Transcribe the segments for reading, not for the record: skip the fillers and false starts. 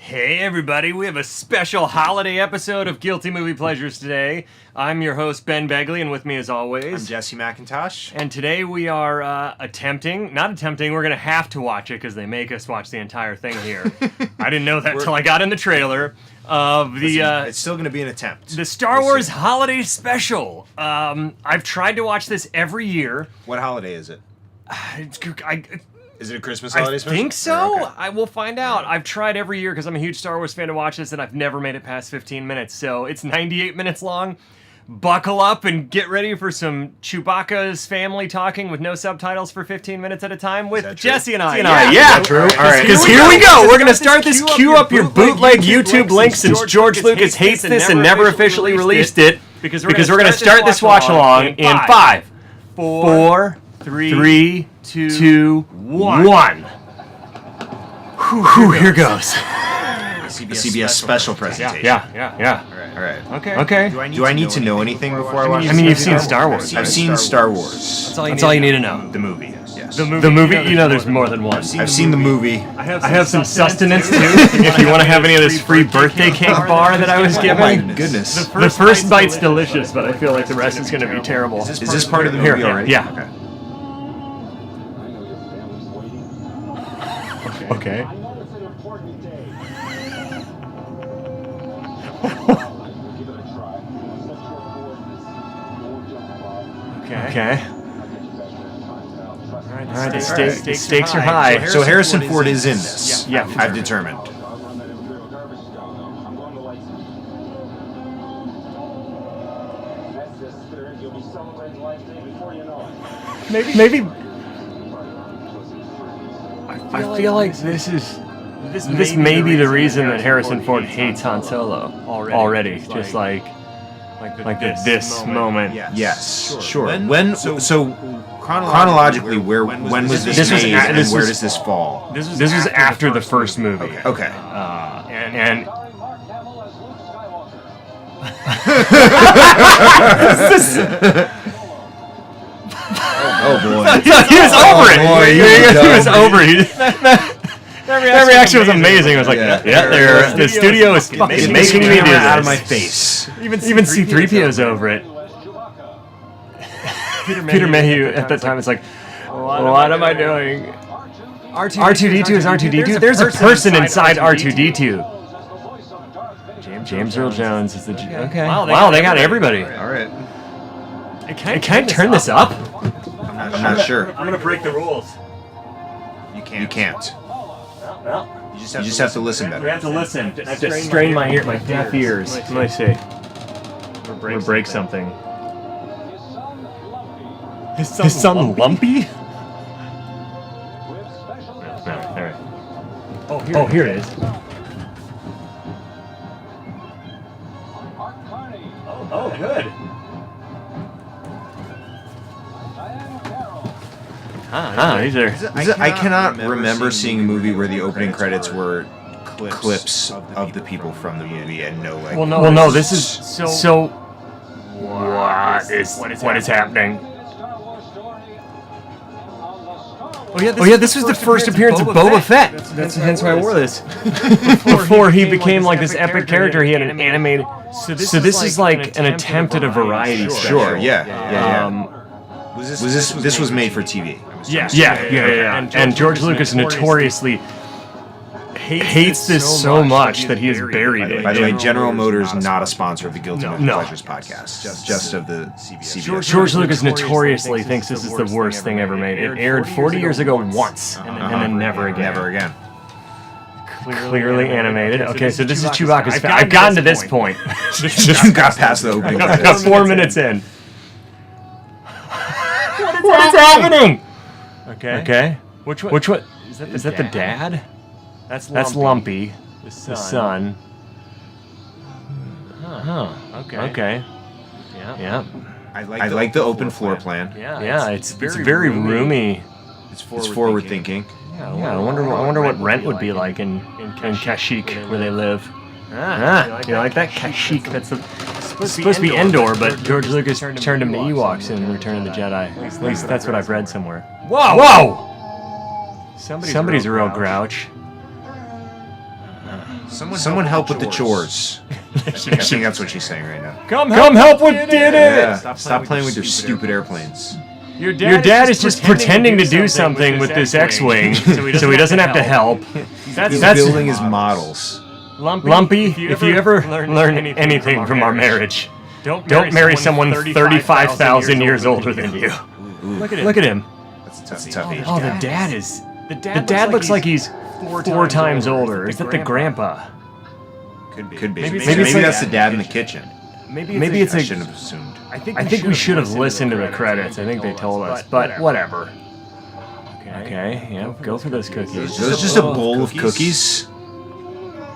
Hey everybody, we have a special holiday episode of Guilty Movie Pleasures today. I'm your host, Ben Begley, and with me as always... I'm Jesse McIntosh. And today we are we're going to have to watch it because they make us watch the entire thing here. I didn't know that until I got in the trailer of the... it's still going to be an attempt. The Star Wars Holiday Special. I've tried to watch this every year. What holiday is it? Is it a Christmas I holiday special? think so. Okay. I will find out. I've tried every year because I'm a huge Star Wars fan to watch this, and I've never made it past 15 minutes. So it's 98 minutes long. Buckle up and get ready for some Chewbacca's family talking with no subtitles for 15 minutes at a time with Jesse and I. Yeah, true. All right. Because here we go. We're going to start this. Cue up your bootleg YouTube link since George Lucas hates this and never officially released it. Because we're going to start this watch-along in 5, 4, 3, 2, 1. Whew, here goes. CBS special presentation. Yeah. All right. Okay. Do I need to know anything before I watch this? I mean, you've seen Star Wars. I've seen Star Wars. That's all you need to know. The movie. Yes. The movie, you know there's more than one. I've seen the movie. I have some sustenance, too, if you want to have any of this free birthday cake bar that I was given. Oh, my goodness. The first bite's delicious, but I feel like the rest is going to be terrible. Is this part of the movie already? Yeah. Okay. Okay. All right. The stakes are high. So Harrison Ford is in this. Yeah. I've determined. Maybe. I feel like this may be the reason that Harrison Ford hates Han Solo already. Just like this moment. Yes, sure. So chronologically, when was this made, and where does this fall? This was after the first movie. Okay. And oh boy. He was over it. He was over it. That reaction was amazing. I was like, the studio is fucking making me do this. Out of my face. Even C-3PO's over it. Peter Mayhew at that time is like, what am I doing? R2-D2 is R2-D2. There's a person inside R2-D2. James Earl Jones is the... Okay. Wow, they got everybody. All right. Can I turn this up? I'm not sure. I'm gonna break the rules. You can't. Well, You just have to listen better. we have to listen. I have to strain my deaf ears. Let me see. Or break something. His son Lumpy? No, all right. Oh, here it is. Oh, good. These are... I cannot remember seeing a movie where the opening credits were clips of the people from the movie and no like. Well, no. This is so. What is happening? Oh yeah, this was the first appearance of Boba Fett. That's hence why I wore this. Before he became like this epic character, he had an animated. So this is like an attempt at a variety special. Sure. Yeah. This was made for TV? Yeah. And George Lucas notoriously hates this so much that he has buried it. By the way, General Motors not a sponsor of the Guilty Movie Pleasures podcast, just of the CBS. George Lucas notoriously thinks this is the worst thing ever made. It aired 40 years ago once, and then never again. Clearly animated. Okay, so this is Chewbacca's. I've gotten to this point. Just got past the opening. I got 4 minutes in. What is happening? Okay. Which one? Is that the dad? That's Lumpy. The son. Okay. Yeah. I like the open floor plan. Yeah. It's very roomy. It's forward thinking. Yeah. I wonder what rent would be like in Kashyyyk where they live. You like that? Kashyyyk. That's supposed to be Endor, but George Lucas turned him to Ewoks in Return of the Jedi. At least that's what I've read somewhere. Whoa! Somebody's a real grouch. Someone help with the chores. I think that's what she's saying right now. Come help with did it! Yeah. Stop playing with your stupid airplanes. Your dad is just pretending to do something with this X-Wing, so he doesn't have to help. He's building his models. Lumpy, if you ever learn anything from our marriage, don't marry someone 35,000 years older than you. Look at him. That's a tough age. Oh, the dad looks like he's 4 times older. Is that the grandpa? Could be. Maybe it's that's the dad in the kitchen. Maybe it's I a... shouldn't have assumed. I think we should have listened to the credits. I think they told us, but whatever. Okay, yeah, go for those cookies. Those just a bowl of cookies?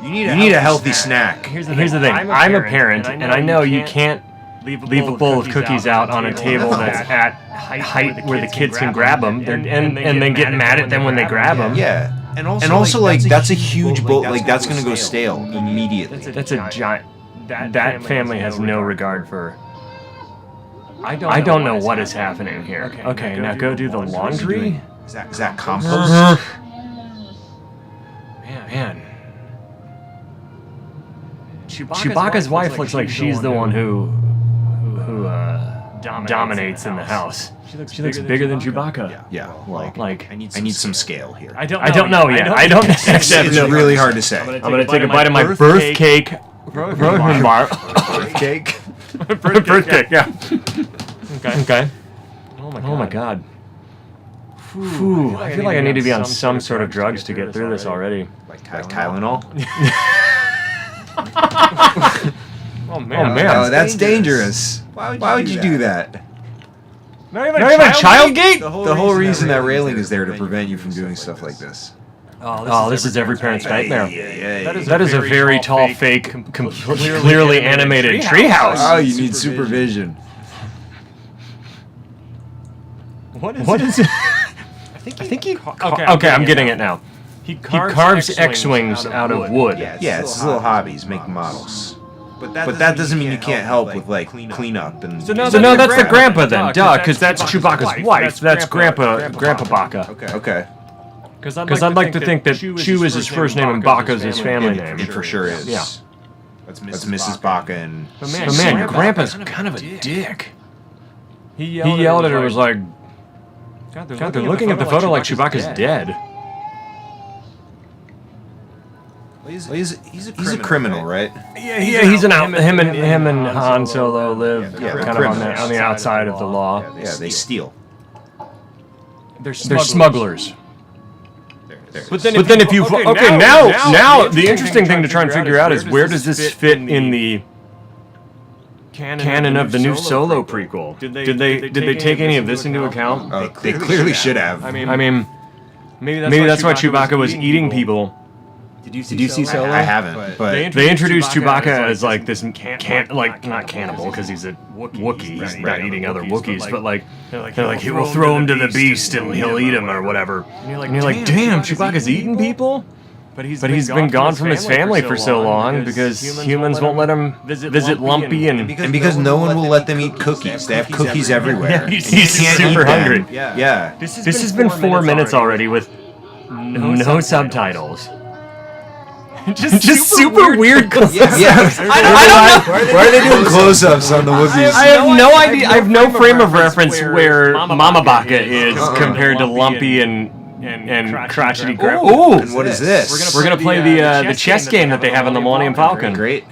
You need a healthy snack. Here's the thing. I'm a parent, and I know you can't leave a bowl of cookies out on a table that's at height where the kids can grab them, and then get mad at them when they grab them. Yeah. And also like, that's a huge bowl. Like, that's going to go stale immediately. That's a giant... That family has no regard for... I don't know what is happening here. Okay, now go do the laundry? Is that compost? Man. Chewbacca's wife looks like she's the one who dominates in the house. She looks bigger than Chewbacca. Yeah. Like I need some scale here. I don't know yet. I don't. It's really hard to say. I'm gonna take a bite of my birth cake. Birth cake. Birth cake. Yeah. Okay. Oh my god. Whew, I feel like I need to be on some sort of drugs to get through this already. Like Tylenol? Oh man. Oh, that's dangerous. Why would you do that? Not even a child gate? The whole reason that railing is there to prevent you from doing stuff like this. Oh, this is every parent's nightmare. Yeah. That is a very tall, fake, clearly animated treehouse. Oh, you need supervision. What is it? I think he... Okay, I'm getting it now. He carves X-Wings out of wood. Yeah, it's his little hobby. He's making models. But that doesn't mean you can't help with, like, cleanup and... So no, that's the grandpa then. Duh, because that's Chewbacca's wife. That's Grandpa Baca. Okay. Because I'd like to think that Chew is his first name and Baca's his family name. It for sure is. Yeah. That's Mrs. Baca and... But man, your grandpa's kind of a dick. He yelled at her and was like... God, they're looking at the photo like Chewbacca's dead. He's a criminal, right? Yeah, he's an out. Him and Han Solo live kind of on the outside of the law. Yeah, they steal. They're smugglers. But then if you now the interesting thing to try and figure out is where does this fit in the canon of the new Solo prequel? Did they take any of this into account? Oh, they clearly should have. I mean, maybe that's why Chewbacca was eating people. Did you see Solo? I haven't, but they introduced Chewbacca as like this not cannibal because he's a Wookiee. He's not eating other Wookiees, but like they're like we'll throw him to the beast and he'll eat him or whatever. And you're like, damn, Chewbacca's eating people. But he's been gone from his family for so long because humans won't let him visit Lumpy and because no one will let them eat cookies. They have cookies everywhere. Yeah, he's super hungry. Yeah. This has been 4 minutes already with no subtitles. Just super weird close-ups. I don't know. Why are they doing close-ups on the Wookiees? I have no idea. I have no frame of reference where Mama Baca is compared to Lumpy and crotchety Grandpa. Ooh, and what is this? We're gonna play the chess game that they have in the Millennium Falcon. Great.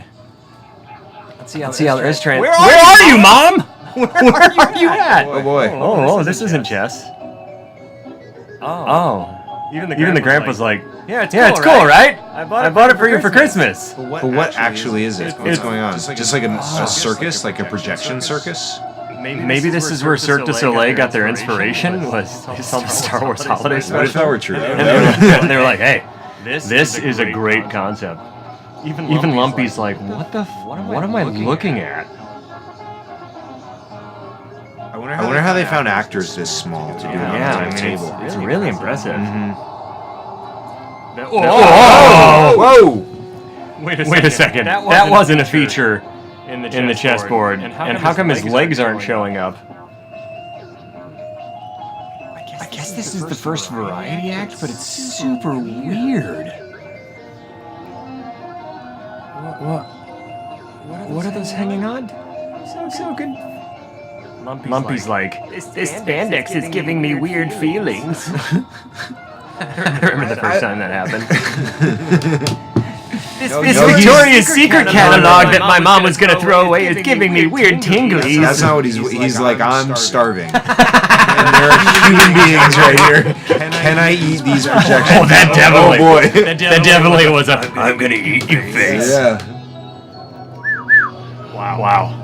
Let's see how this train. Where are you, Mom? Where are you at? Oh boy. Oh, this isn't chess. Oh. Even the grandpa's like, yeah, it's cool, right? I bought it for you for Christmas. But what actually is it? What's going on? Just like a circus, like a projection circus? Maybe this is where Cirque du Soleil got their inspiration, was based on the Star Wars holiday special. What if that were true? And they were like, hey, this is a great concept. Even Lumpy's like, what am I looking at? I wonder how they found actors this small to do it on the table. It's really impressive. Whoa! Wait a second. That wasn't a feature in the chessboard. And how come his legs aren't showing up? I guess this is the first variety act, but it's super weird. What are those hanging on? So good. Lumpy's like, this spandex is giving me weird feelings. I remember the first time that happened. This Victoria's Secret catalog that my mom was going to throw away is giving me weird tinglies. That's not what he's like, I'm starving. And there are human beings right here. Can I eat these projections? Oh, that definitely. Oh, boy. That definitely was a I'm going to eat you face. Yeah. Wow.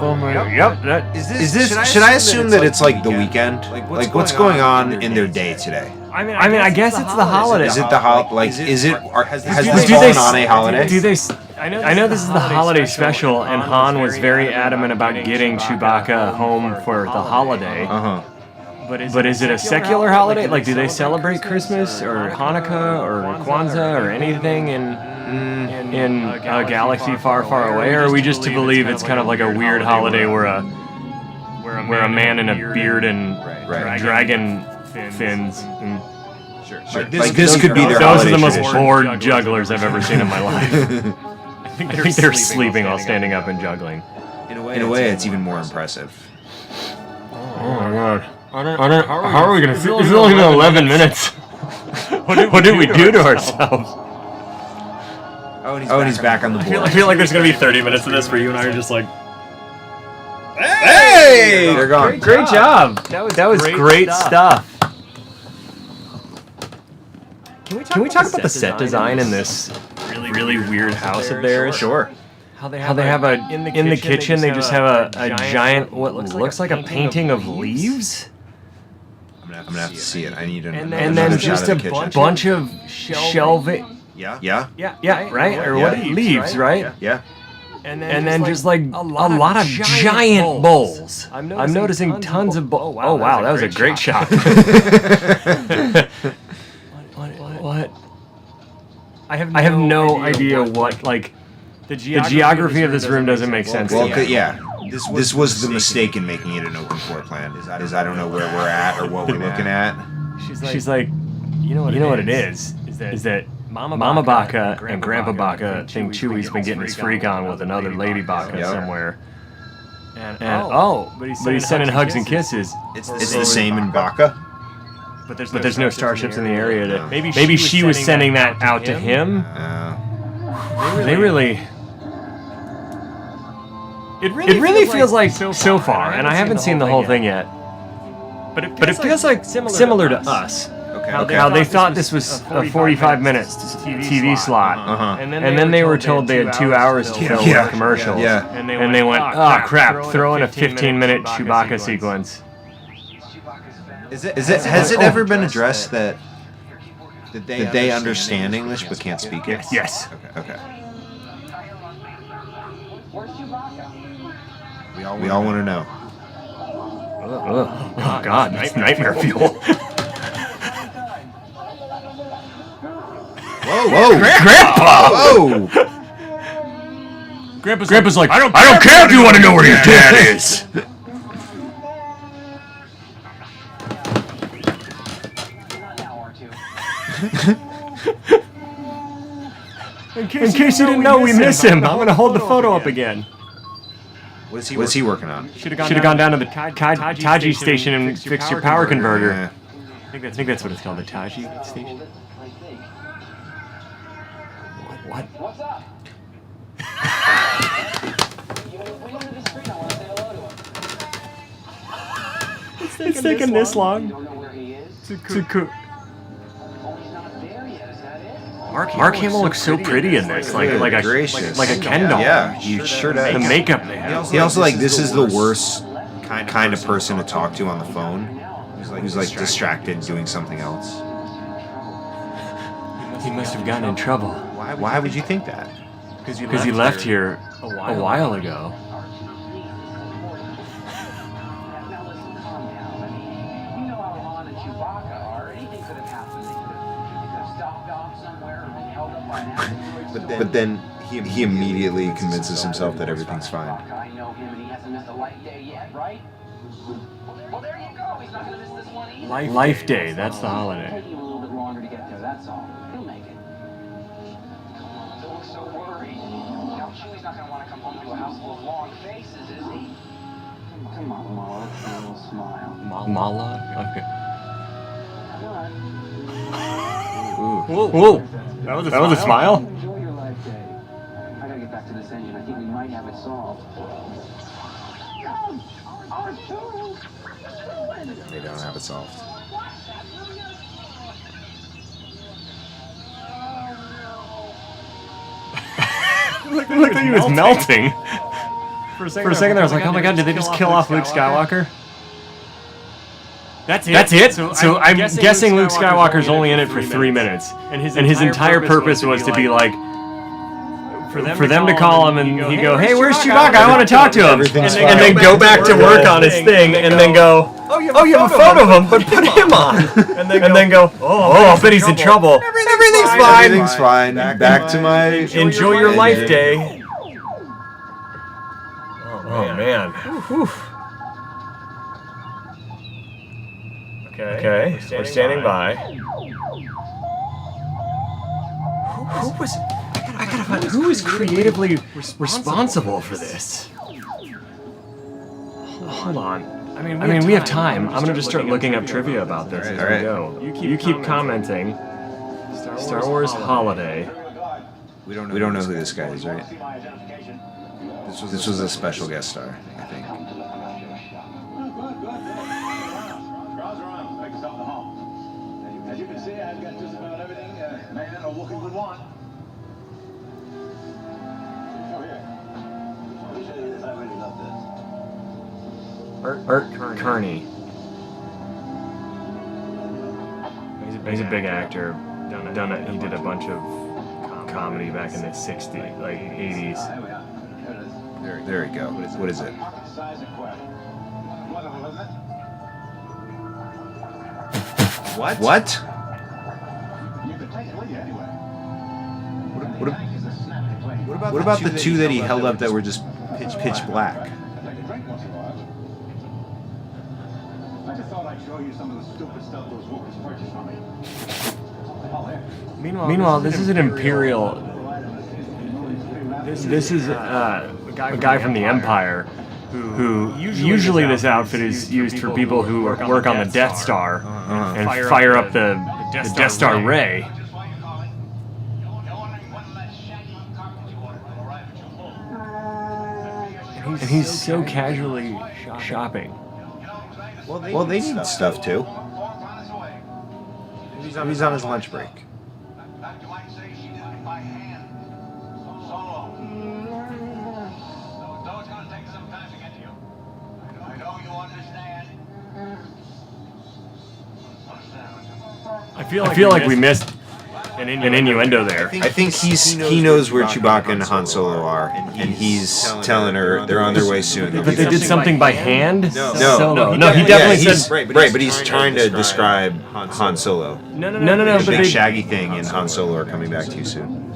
Yep. Is this? Should I assume that it's like the weekend? Like what's going on in their day today? I mean, I guess it's the holiday. Is it the has this do fallen they- on a holiday? Do they? I know this is the holiday special, and Han was very adamant about getting Chewbacca home for the holiday. Uh-huh. But is it a secular holiday? Like, do they celebrate Christmas or Hanukkah or Kwanzaa or anything in a galaxy far, far away? Or are we just to believe it's kind of like a weird holiday where a man in a beard and dragon fins and Sure. Like this could be their those are holiday the most tradition. bored jugglers I've ever seen in my life. I think they're sleeping while standing up and juggling. In a way, it's even more impressive. Oh my god. How are we gonna see? This is only been 11 minutes. What did we do to ourselves? Oh, and he's back on the board. I feel like there's gonna be 30 minutes of this where you and I are just like, Hey! They're gone. great job. That was great stuff. Can we talk about the set design in this really weird house of theirs? Sure. How they have in the kitchen they just have a giant what looks like a painting of leaves. I'm gonna have to see it. I need an And another then shot just of a the kitchen. bunch of shelving. Yeah. Right? Or what? Leaves, right? Yeah. And then just like a lot of giant bowls. I'm noticing tons of bowls. Oh wow, that was a great shot. What? I have no idea what like the geography of this room doesn't make sense. Well, to me. yeah. This was the mistake in making it an open floor plan. Is I don't know where we're at or what we're looking at. She's like, you know what it is that Mama Baca and Grandpa Baca think Chewie's been getting his freak on with another Lady Baca somewhere. But he's sending hugs and kisses. It's the same in Baca. But there's no starships in the area. That maybe she was sending that out to him. They really. It really feels like so far, and I haven't seen the whole thing yet. But it feels like similar to Us. Okay. How they thought this was a 45 minutes TV slot, and then they were told they had 2 hours to fill with commercials. Yeah. And they went, oh crap, throw in a 15-minute Chewbacca sequence. Has it ever been addressed that they understand English but can't speak it? Yes. Okay. We all want to know. Oh God, that's nightmare fuel. Whoa, Grandpa! Whoa! Grandpa's like, I don't care if you want to know where your dad is. In case you didn't know, we miss him. I'm gonna hold the photo up again. What's he working on? Should have gone down to the Taji station and fixed your power converter. Yeah. I think that's what it's called, the Taji station. What? What's up? It's taking this long. Don't know where he is. To Oh, he's not there yet. Is that it? Mark Hamill looks so pretty in this, like a Ken doll. Yeah, he sure does. The makeup they have. He also this is the worst kind of person to talk to on the phone. Who's like distracted doing something else. He must have gotten in trouble Why would you think that? because he left here a while ago. Now listen, calm down. I mean, you know how Han and Chewbacca are. Anything could have happened. They could have stopped off somewhere or been held up by an asteroid. But then he immediately convinces himself that everything's fine. I know him and he hasn't missed a light day yet, right? Well, there you go. He's not going to miss this one either. Life Day, that's the holiday. Taking a little bit longer to get to that. that's all. He'll make it. Don't look so worried. Now, Chewie's not going to want to come home to a house full of long faces, is he? Come on, Mala. A little smile. Mala? Okay. Come on. Whoa. That was a smile? Enjoy your life day. I gotta get back to this engine. I think we might have it solved. They don't have it solved. Looked like he was melting. For a second there, I was like, oh my god, did they just kill off Luke Skywalker? That's it? So I'm guessing Luke Skywalker's only in it for 3 minutes. And his entire purpose was to be like, for them to call him and he'd go, hey, where's Chewbacca? I want to talk to him. And then go back to work on his thing and then go, oh, you have a photo of him, but put him on. And then go, oh, I bet he's in trouble. Everything's fine. Everything's fine. Back to my Enjoy your life day. Oh, man. Whew. Okay, we're standing by. I gotta find who is creatively responsible for this. Hold on. I mean, we have time. I'm gonna just start looking up trivia about this as we go. You keep commenting. Star Wars Holiday. We don't know who this guy is, right? This was a special guest star, I think. As you can see, I've got just about everything a man or woman would want. Oh, yeah. Let me show you this. I really love this. Art Kearney. He's a big actor. He did a bunch of comedy back in the 60s, like 80s. Here we are. Here it is. There we go. What is it? Pocket size and quack. Wonderful, isn't it? What? You could take it with you anyway. What about the two that he held up that were just pitch black? I take a drink once in a while. I just thought I'd show you some of the stupid stuff those workers purchased from me. Oh, here. Meanwhile, this is an Imperial. This is a guy from the Empire who usually this outfit is used for people who work on the Death Star and fire up the Death Star Ray. And he's so casually shopping. Well, they need stuff too. He's on his lunch break. I feel like we missed an innuendo there. I think he knows where Chewbacca and Han Solo are, and he's telling her they're on their way soon. But they did something by hand? No, he definitely said... Right, but he's trying to describe Han Solo. No. The big shaggy thing and Han Solo are coming back too soon.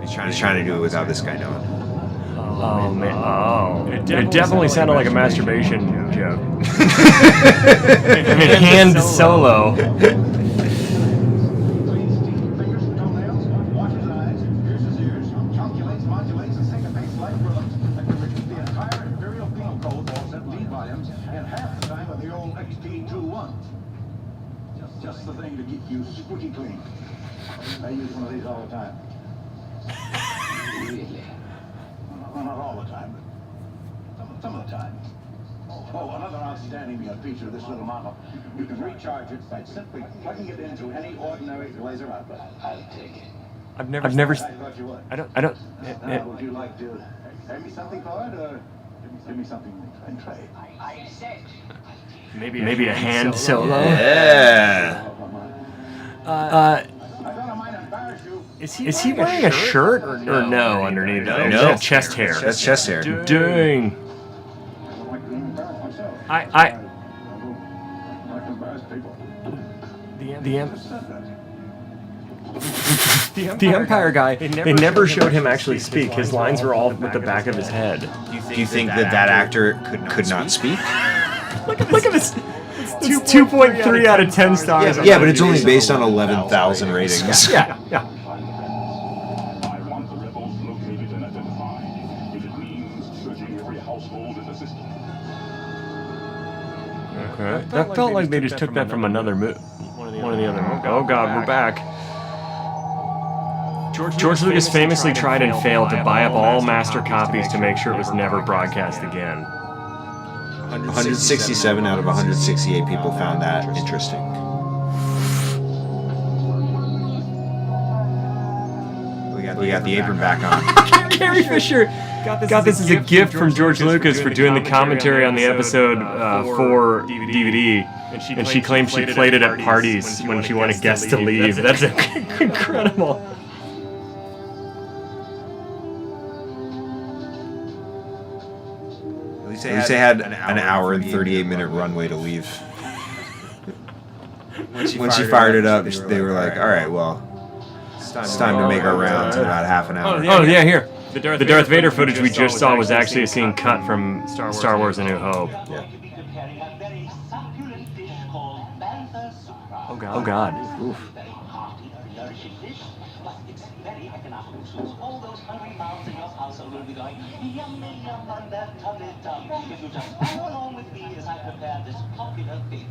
He's trying to do it without this guy knowing. Oh, man. Oh. It definitely sounded like a masturbation joke. Hand Solo. Just the thing to keep you squeaky clean. I use one of these all the time. Really? Well, not all the time, but some of the time. Oh, another outstanding feature of this little model. You can recharge it by simply plugging it into any ordinary laser outlet. I'll take it. I've never. I thought you would. I don't. Would you like to pay me something for it, or give me something in trade? I said. Maybe a hand solo. Yeah. Is he wearing a shirt or no underneath? No. That's chest hair. That's chest hair. Dang. The Empire guy, they never showed him actually speak. His lines were all with the back of his head. Do you think that actor could not speak? Look at this. 2.3 out of 10 stars. Yeah, but it's only based on 11,000 ratings. Yeah. I want the rebels located and identified. If it means searching every household in the system. Okay. That felt like they just took that from another movie. One of the other movies. Oh God, we're back. George Lucas famously tried and failed to buy up all master copies to make sure it was never broadcast again. 167 out of 168 people found that interesting. We got the apron back on. Carrie Fisher got this as a gift from George Lucas for doing the commentary on the episode 4 DVD, and she claimed she played it at parties when she wanted guests to leave. That's incredible. At least they had an hour and 38-minute runway to leave. When she fired it up, they were like, all right, well, it's time to make our rounds in about half an hour. Oh, yeah, here. The Darth Vader footage we just saw was actually a scene cut from Star Wars A New Hope. Yeah. Oh, God. Oof. All those hungry mouths in your house will be going yummy yum on that tummy tum. If you just follow along with me as I prepare this popular favorite.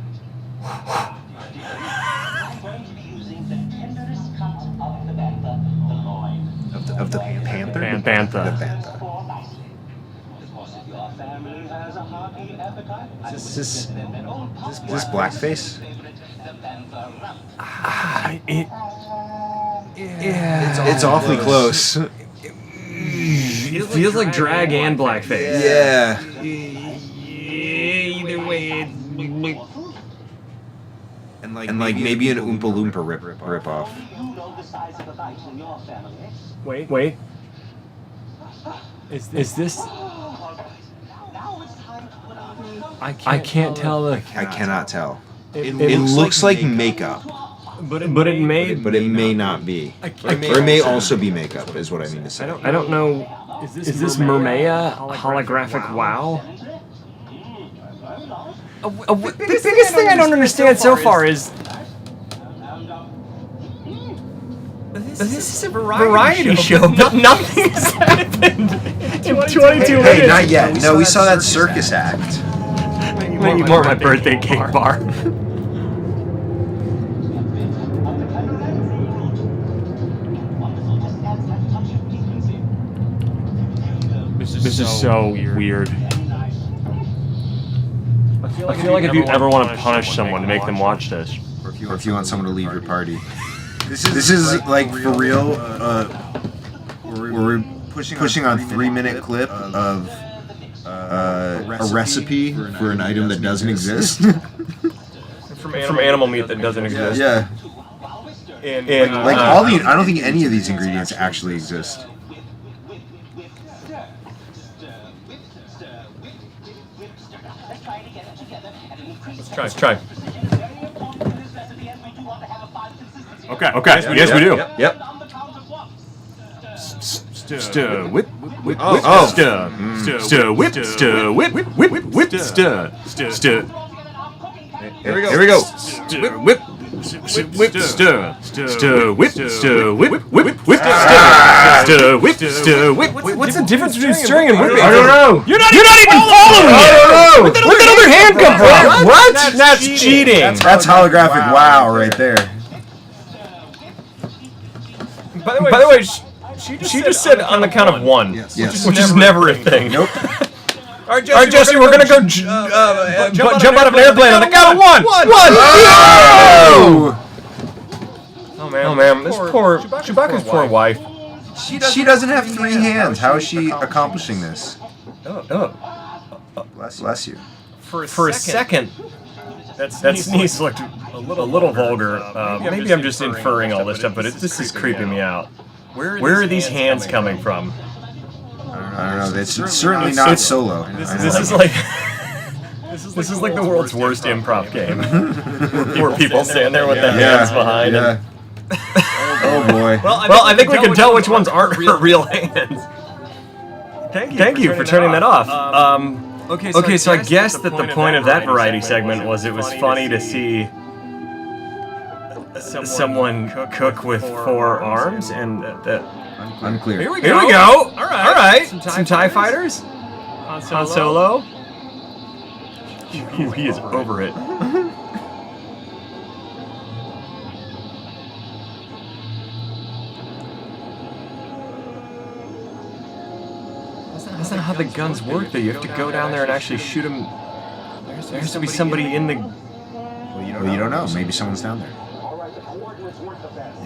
I'm going to be using the tenderest cut of the bantha, the loin. Of the panther? Bantha. The bantha. Because if your family has a hearty appetite, Is this blackface? It's awfully close. It feels like drag and blackface. Yeah. Either way, And like maybe an Oompa Loompa rip off. you know the size of a bite in your family. Wait. Is this? Now it's time to put on I can't tell. I cannot tell. It looks like makeup, But it may. but it may not be. Or it may also be makeup, is what I mean to say. I don't know. Is this Mermea holographic WoW? The biggest thing I don't understand so far is this is a variety show, but nothing's happened in 22 minutes. Hey, not yet. No, we saw that circus act. Maybe more my birthday cake bar. This is so weird. I feel like if you ever want to punish someone, to make them watch this. Or if you want someone to leave your party. This is like for real. We're pushing on 3-minute clip of a recipe for an item that doesn't exist. From animal meat that doesn't exist. Yeah. And Like all the, I don't think any of these ingredients actually exist. Let's try. Okay. Yes, we do. Yep. Stir, whip, whip, Oh. stir, stir, whip, stir, whip, whip, whip, stir, stir. Here we go. Stir, whip, whip, stir, stir, whip, stir, whip, whip, whip, stir, whip, stir, whip. What's the difference between stirring and whipping? I don't know. You're not even following me. I don't know. Where'd that other hand come from? What? That's cheating. That's holographic wow right there. By the way, she just said on the count of one, Yes. which is never a thing. Nope. All right, Jesse, we're gonna go jump out of an airplane on the count of one. Oh! Oh man, this poor Chewbacca's poor wife. She doesn't have 3 hands. How is she accomplishing this? Bless you. For a second, that sneeze looked a little vulgar. Maybe I'm just inferring all this stuff, but this is creeping me out. Where are these hands coming from? I don't know. It's certainly not Solo. This is like this is like the world's worst improv game, where people stand there with their hands behind. Yeah. Oh boy. Well, I think we can tell which ones aren't real hands. Thank you for turning that off. Okay, so I guess that the point of that variety segment was it was funny to see someone cook with 4 arms, and that. Unclear. Here we go. All right. Some TIE fighters. Han Solo. Ooh, he is over it. That's not how the guns work, though. You have to go down there and actually shoot them. There has to be somebody in the... Well, you don't know. Maybe someone's down there.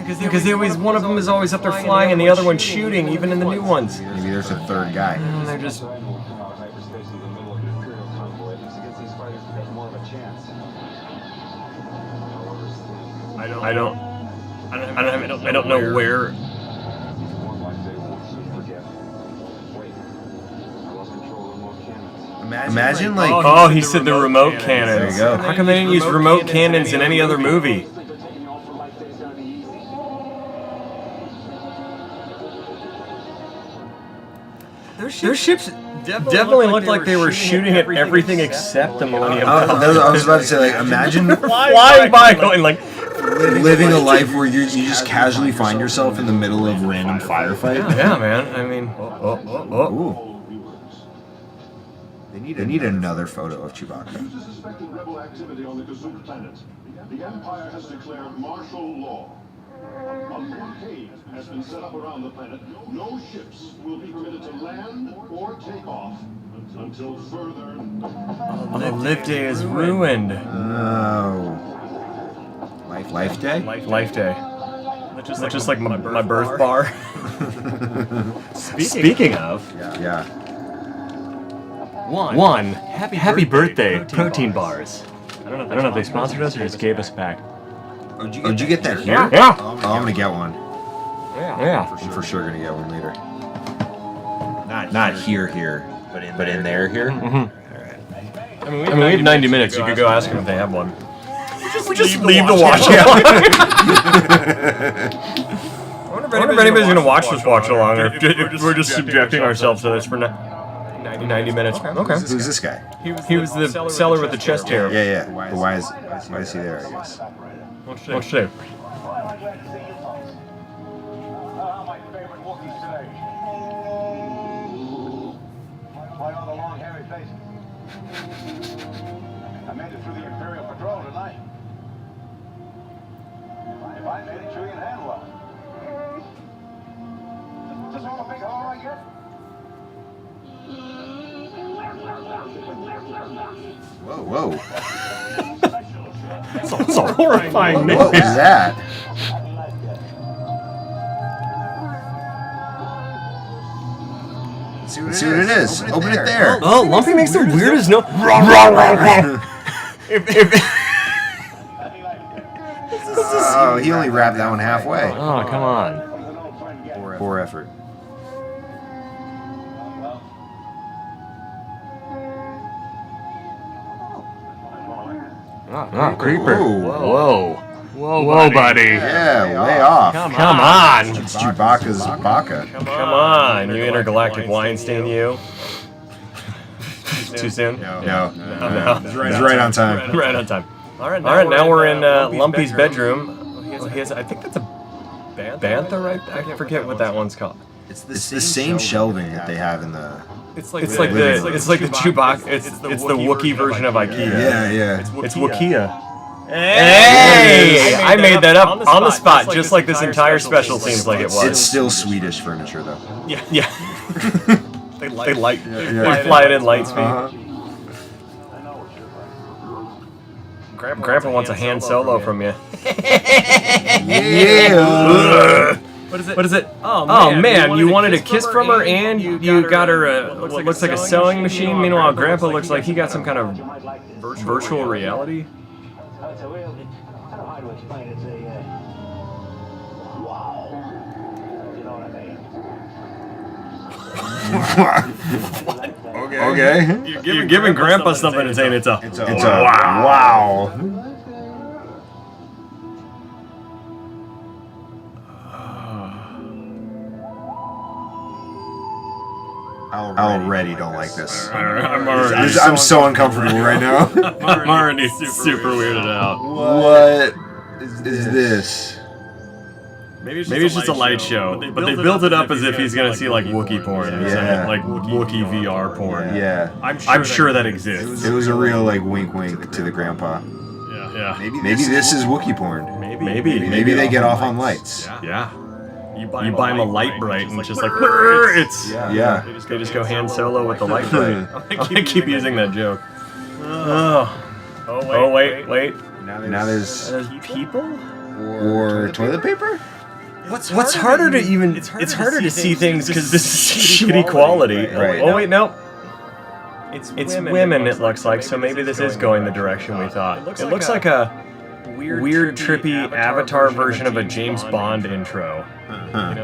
Because one of them is always up there flying and the other one's shooting, even in the new ones. Maybe there's a 3rd guy. And they're just... I don't know where... Imagine like... Oh, he said the remote cannons. There you go. How come they didn't use remote cannons in any other movie? Their ships definitely looked like they were shooting at everything except the Millennium Falcon. I was about to say, like, imagine flying by going like... living a life where you just casually find yourself in the middle of random firefight. Yeah, man. I mean... Ooh. They need another photo of Chewbacca. Due to suspected rebel activity on the Kazoo planet, the Empire has declared martial law. A blockade has been set up around the planet. No ships will be permitted to land or take off until further... Live Day is ruined. Oh. Life Day? Life Day. Just like my birth bar. Speaking of... Yeah. One. Happy birthday, protein bars. I don't know if they sponsored us or just gave us back. Oh, did you get that here? Yeah. Oh, I'm gonna get one. Yeah. I'm for sure gonna get one later. Not here, but in there here. Mm-hmm. I mean, we have 90 minutes. You could go ask them if they have one. We just leave the watch along. I wonder if anybody's gonna watch this watch along, or if we're just subjecting ourselves to this for 90 minutes. Okay. Who's this guy? He was the seller with the chest hair. Yeah. But why is he there, I guess? What's today? I'm glad to see you folks. My favorite Wookiees today. Why all the long hairy faces? I made it through the Imperial Patrol tonight. If I made it, Chewie and Han well. Is this all a big haul I get? Whoa. That's a horrifying name. What was that? Let's see what it is. Open it there. Oh, Lumpy makes the weirdest noise. Oh, he only wrapped that one halfway. Oh, come on. Poor effort. Oh, creeper. Whoa, buddy. Yeah, way off. Come on. It's Chewbacca's Baka. Come on, you intergalactic Weinstein, you. Too soon? No. It's right on time. Right on time. All right, now we're in Lumpy's bedroom. He has, I think that's a bantha, right? I forget what that one's called. It's the same shelving that they have in the... It's like the Chewbacca. It's the Wookiee version of IKEA. Yeah. It's Wookiee. Hey! I made that up on the spot, just like this entire special seems like it was. It's still Swedish furniture, though. Yeah. They fly it in light speed. Grandpa wants a Han Solo from you. Yeah. What is it? Oh man, you wanted a kiss from her and you got her what looks like a sewing machine. Meanwhile, Grandpa looks like he got some kind of virtual reality. It's a real, I don't know how to explain it. It's a, wow. You know what I mean? Okay. You're giving Grandpa something and saying it's a wow. I already don't like this. I'm I'm so uncomfortable right now. I'm already super weirded out. What is this? Maybe it's just a light show, but they built it up as if he's gonna see like Wookiee porn, or something, like Wookiee VR porn. Yeah. I'm sure that exists. It was a real like wink to the grandpa. Yeah. Maybe this is Wookiee porn. Maybe they get off on lights. Yeah. You buy him a light bright and it's just like it's Yeah. They just go Han Solo with the light bright. I'm gonna keep using that joke. Oh wait. Now there's people or toilet paper. What's harder to even? It's harder to see things because this is shitty quality. Right. Oh wait, no. It's women. It looks like, so maybe this is going the direction we thought. It looks like a weird, trippy Avatar version of a James Bond intro.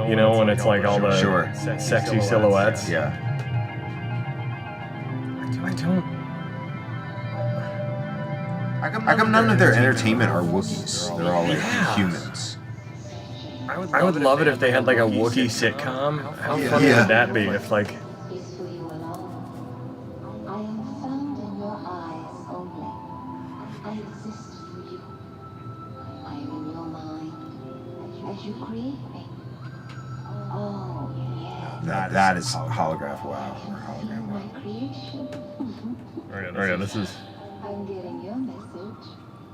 You know, when it's like all the sexy silhouettes. Yeah. I don't. How come none of their entertainment are Wookiees? They're all like humans. I would love it if they had like a Wookiee sitcom. How funny would that be if like... Is for you alone. I am found in your eyes only. I exist for you. I am in your mind as you create me. Oh, yes. That is holograph wow. Or hologram wow. My creation. Oh yeah, this is... I'm getting your message.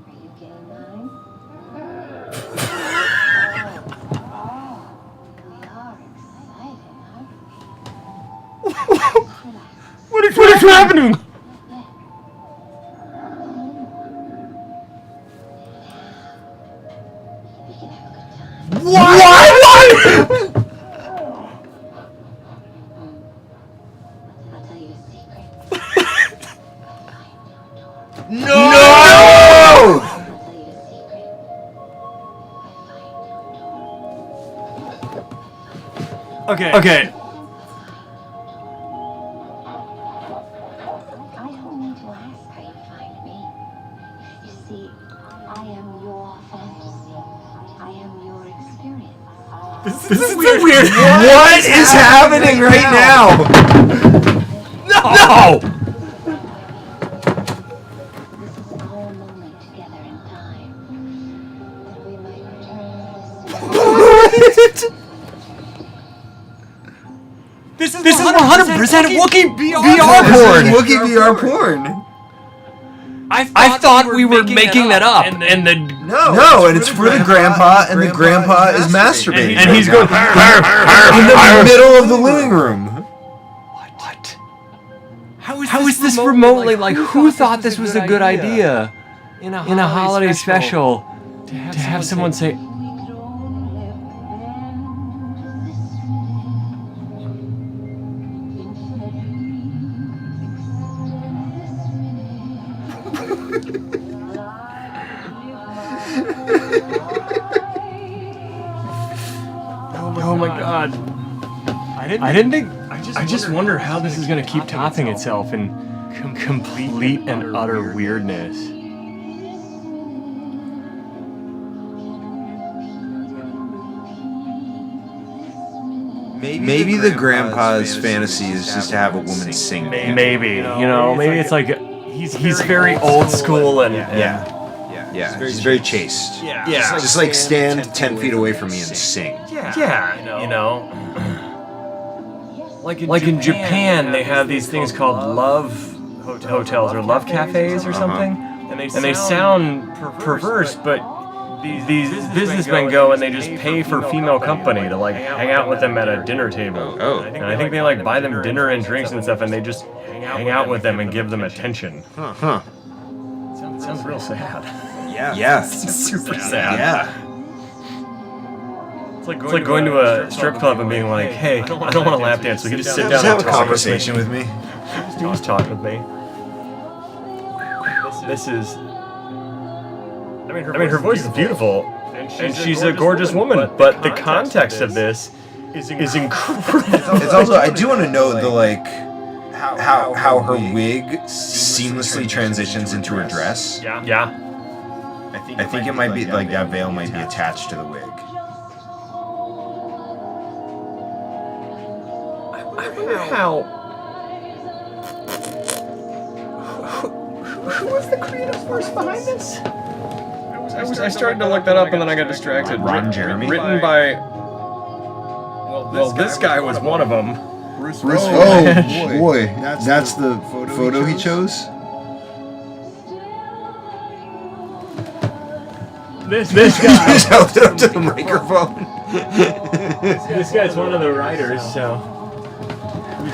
Are you getting mine? We are excited, aren't we? What is happening? We can have a good time. What? I'll tell you a secret. No! I'll tell you a secret. Okay. I don't need to ask how you find me. You see, I am your fantasy. I am your experience. This is weird. What is happening right now? No! This is our moment together in time. That we might return this This is 100% Wookiee VR Porn. porn. Wookiee VR porn. I thought we were making that up, and then No, and it's for the grandpa, and the grandpa is masturbating. and he's going in the middle of the living room. What? How is this remotely like? Who thought this was a good idea in a holiday special to have someone say? Oh my God! I didn't think. I just wonder how this is gonna keep topping itself in complete and utter weirdness. Maybe the grandpa's fantasy is just to have a woman sing. Maybe maybe it's like he's very old school and Yeah, he's very chaste. yeah. Just like stand 10 feet away from me and sing. Like in Japan, they have these things called love hotels or love cafes or something, and they sound perverse, but these businessmen go and they just pay for female company to like hang out with them at a dinner table. Oh. And I think they like buy them dinner and drinks and stuff, and they just hang out with them and give them attention. Huh. Sounds real sad. Yeah. Super sad. Yeah. It's like going to a strip club and being like, hey, I don't want a lap dance, so you can just sit down Just and have a talk conversation with me. Just talk with me. This is... I mean, her voice is beautiful, and she's a gorgeous woman, but the context of this is incredible. It's also, I do want to know the like, how her wig seamlessly transitions into her dress. Yeah. I think it might be like that veil might be attached to the wig. I wonder how Who was the creative force behind this? I started to look that up and then I got distracted. Ron Jeremy? Written by... Well, this guy was one of them. Bruce oh, boy. That's the photo he chose? This guy. Just held it up to the microphone. This guy's one of the writers, so...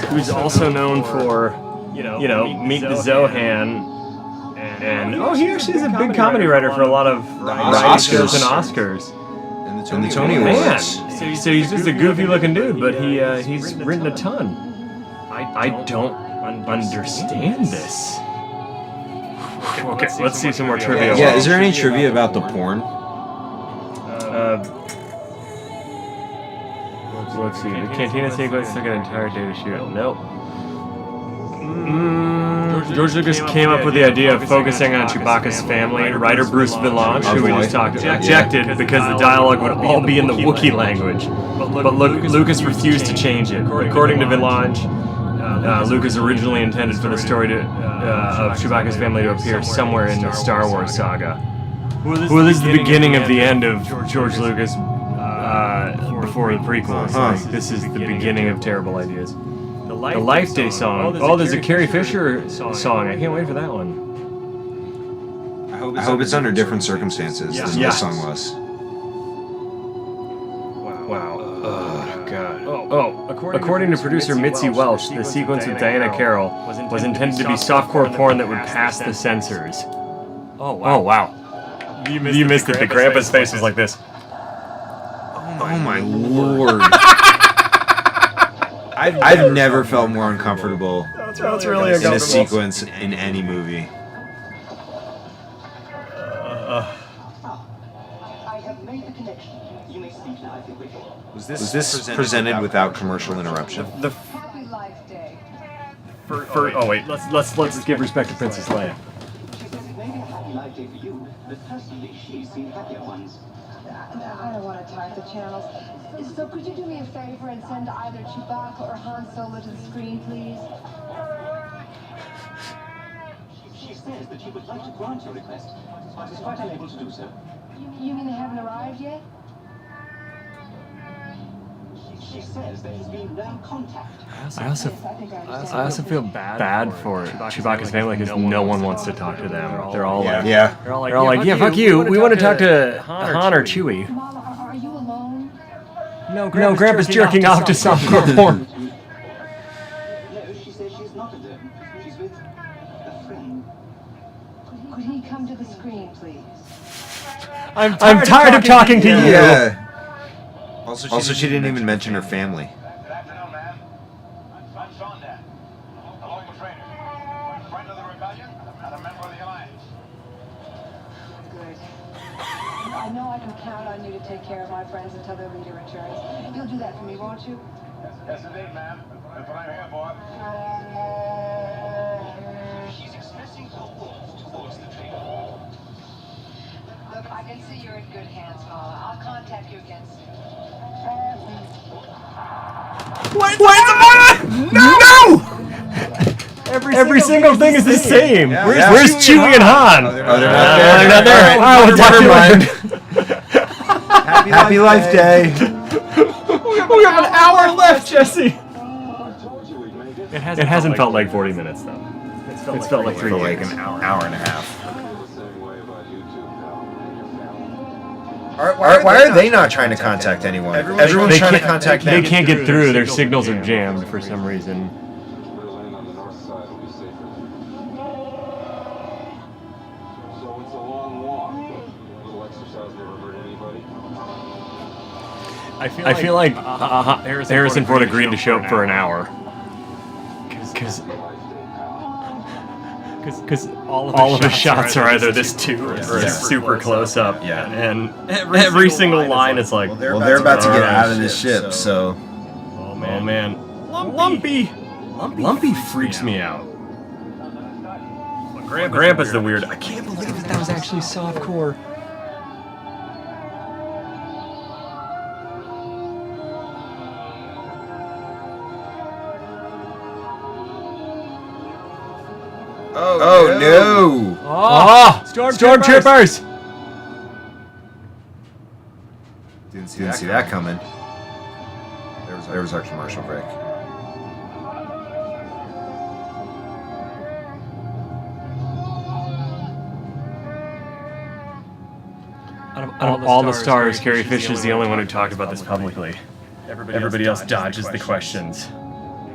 Who's also known for, you know, Meet the Zohan. And he actually is a big comedy writer for a lot of variety shows and Oscars. And the Tony Awards. Man, so he's just a goofy-looking dude, but he's written a ton. I don't understand this. Okay, let's see some more trivia. Yeah, is there any trivia about the porn? Let's see. The Cantina sequence took an entire day to shoot. Nope. George Lucas came up with the idea of focusing on Chewbacca's family. Writer Bruce Vilanch, who we just talked about, objected because the dialogue would all be in the Wookiee language. But Lucas refused to change it. According to Vilanch, Lucas originally intended for the story of Chewbacca's family to appear somewhere in the Star Wars saga. Well, this is the beginning of the end of George Lucas before the prequels. Like, this is the beginning of terrible ideas. The Life Day song. Oh, there's a Carrie Fisher song. I can't wait for that one. I hope it's under different circumstances than this song was. Wow. Oh, God. According to producer Mitzi Welsh, the sequence with Diana Carroll was intended to be softcore porn that would pass the censors. Oh, wow. You missed it. The grandpa's face was like this. Oh my lord. I've never felt more uncomfortable That's really in a sequence in any movie. I have made the connection. You may speak now if you wish. Was this presented without commercial interruption? Happy Life Day. Let's give respect to Princess Leia. She says it may be a happy life day for you, but personally, she's seen happier ones. I don't want to type the channels. So could you do me a favor and send either Chewbacca or Han Solo to the screen, please? She says that she would like to grant your request, but is quite unable to do so. You mean they haven't arrived yet? She says there has been no contact. I also feel bad for Chewbacca's family because no one wants to talk to them. They're all like, yeah, fuck you. We want to talk to Han or Chewie. Mama, are you alone? No, Grandpa's jerking off to softcore porn. No, she says she's not alone. She's with a friend. Could he come to the screen, please? I'm tired of talking to you. Yeah. Also, she didn't even mention her family. Good afternoon, ma'am. I'm Sonda, a local trader, a friend of the rebellion, and a member of the Alliance. Good. I know I can count on you to take care of my friends until their leader returns. You'll do that for me, won't you? Yes, indeed, ma'am. That's what I'm here for. She's expressing her warmth towards the trader. Look, I can see you're in good hands, Mama. I'll contact you again soon. Wait a minute! No! Every single thing is the same. Where's Chewie and Han? They're not there. Oh, Never mind. Happy Life Day. We have an hour left, Jesse. It hasn't felt like 40 minutes though. It's felt like 3 years. Like an hour and a half. Why are they not trying to contact anyone? Everyone's trying to contact them. They can't get through. Their signals are jammed for some reason. So it's a long walk. A little exercise never hurt anybody. I feel like Harrison Ford agreed to show up for an hour. Because all of the shots are either this too or super close up. Yeah. And every single line is like, Well, they're about to get out of the ship, so... oh man. Lumpy freaks me out. Grandpa's the weird. I can't believe that was actually softcore. Oh no! Oh, stormtroopers! Didn't see that coming. There was our commercial break. Out of all the stars, Carrie Fisher's the only one who talked about this publicly. Everybody else dodges the questions.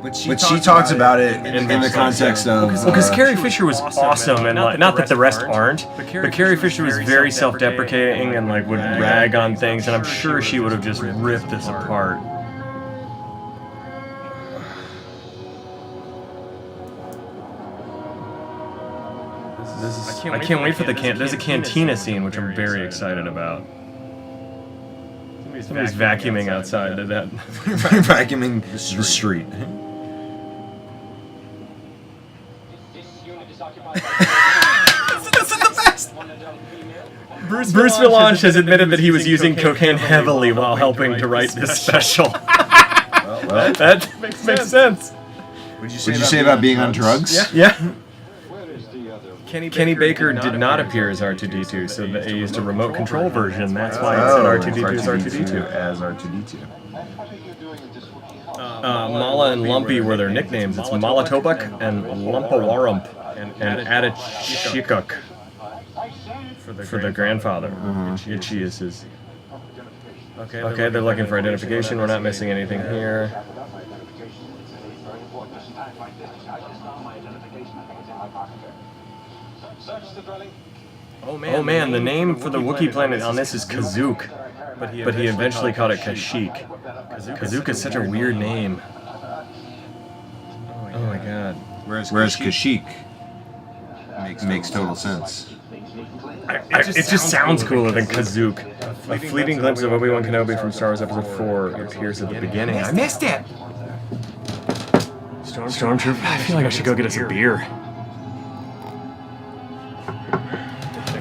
But she talks about it in the context of... Because Carrie Fisher was awesome, and like, not that the rest aren't, but Carrie Fisher was very self-deprecating and like would rag on things, and I'm sure she would have just ripped this apart. I can't wait for the there's a cantina scene, which I'm very excited about. Somebody's vacuuming outside of that. Vacuuming the street. This is the best! Bruce Vilanch has admitted that he was using cocaine heavily while helping to write this special. Well, that makes sense. What did you say about being on drugs? Yeah. Kenny Baker did not appear as R2-D2, so they used a remote control version. That's why it said R2-D2 is R2-D2. As R2-D2. Mala and Lumpy were their nicknames. It's Malatobak and Lumpawarump and Adachikuk for the grandfather. Itchy is his. Okay, they're looking for identification. We're not missing anything here. Oh man, the name for the Wookiee planet on this is Kazook, but he eventually called it Kashyyyk. Kazook is such a weird name. Oh my god. Whereas Kashyyyk makes total sense. It just sounds cooler than Kazook. A fleeting glimpse of Obi-Wan Kenobi from Star Wars Episode 4 appears at the beginning. I missed it! Stormtrooper, I feel like I should go get us a beer.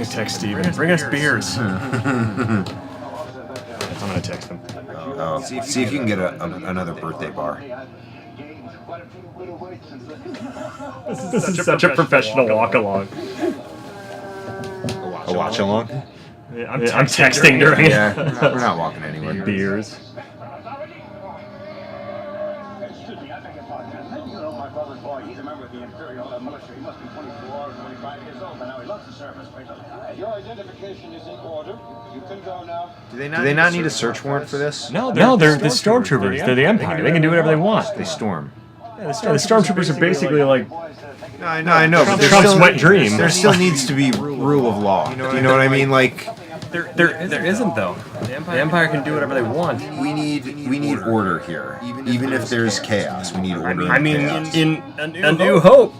Text Steven. Bring us beers. I'm gonna text him. Oh, see if you can get another birthday bar. This is such a professional walk-along. A watch-along? Yeah, I'm texting during it. Yeah, we're not walking anywhere. Beers. Excuse me, I beg your pardon. You know my brother's boy. He's a member of the Imperial military. He must be 24 or 25 years old, but now he loves the service. Your identification is in order. You can go now. Do they not need a search warrant for this? No, they're the stormtroopers. They're the Empire. They can do whatever they want. They storm. Yeah, the stormtroopers are basically like No, I know, but Trump's wet dream. There still needs to be rule of law. You know what I mean? Like, there isn't though. The Empire can do whatever they want. we need order here. Even if there's chaos, we need order. I mean, in A New Hope,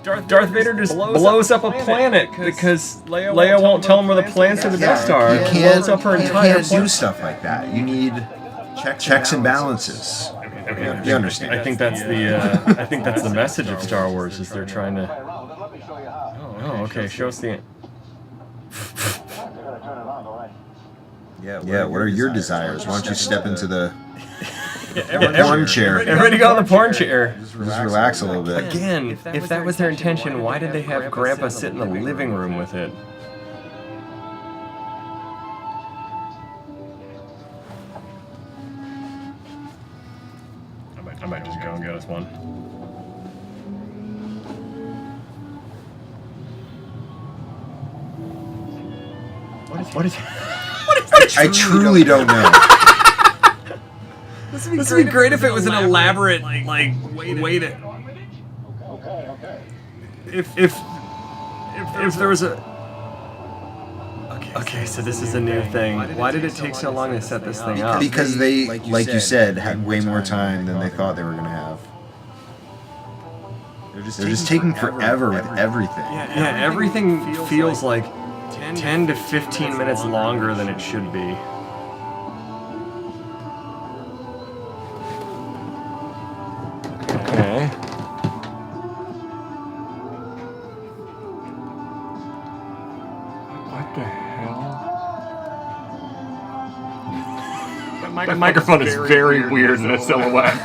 Darth Vader just blows up a planet because Leia won't tell him where the plans for the Death Star. You Blows up her entire can't do planet. stuff like that. You need checks and balances. Okay. You understand? I think that's the message of Star Wars is they're trying to. Oh, okay. Show us the. Yeah. What are your desires? Why don't you step into the porn chair? Everybody go on the porn chair. Just relax a little bit. Again, if that was their intention, why did they have Grandpa sit in the living room with it? I might just go and get us one. What is I truly don't know. This would be great if it was an elaborate, like way to. Okay. If there was a. Okay, so this is a new thing. Why did it take so long to set this thing up? Because they, like you said, had way more time than they thought they were going to have. They're just taking forever with everything. Yeah, everything feels like 10 to 15 minutes longer than it should be. Okay. What the hell? My microphone is very weird in a silhouette.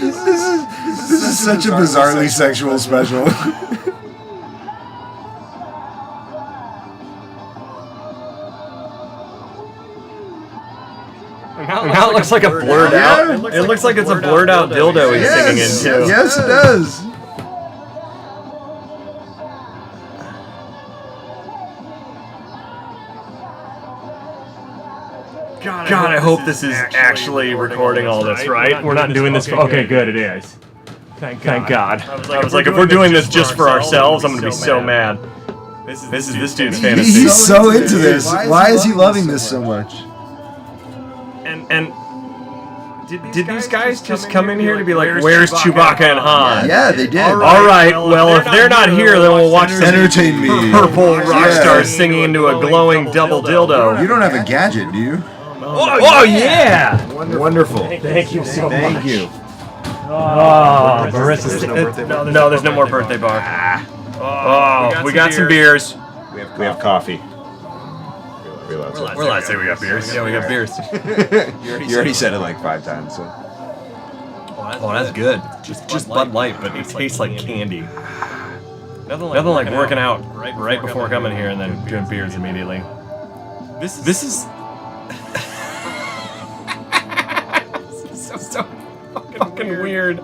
This is such a bizarrely sexual special. Now it looks like a blurred out. It looks like it's a blurred out dildo he's singing into. Yes, it does. God, I hope this is actually recording all this, right? We're not doing this for... Okay, good, it is. Thank God. I was like, if we're doing this just for ourselves, I'm gonna be so mad. This is this dude's fantasy. He's so into this. Why is he loving this so much? And did these guys just come in here to be like, where's Chewbacca and Han? Yeah, they did. All right, well, if they're not here, then we'll watch some Entertain me. purple rock stars singing into a glowing double dildo. You don't have a gadget, do you? Oh yeah! Wonderful. Thank you so much. Thank you. Oh, Marissa's... No, there's no more birthday bar. Oh, we got some beers. We have coffee. We're allowed to say we got beers. Yeah, we got beers. You already said it like 5 times, so. Oh, that's good. Just Bud Light, but it tastes like candy. Nothing like working out right before coming here and then doing beers immediately. This is so fucking weird.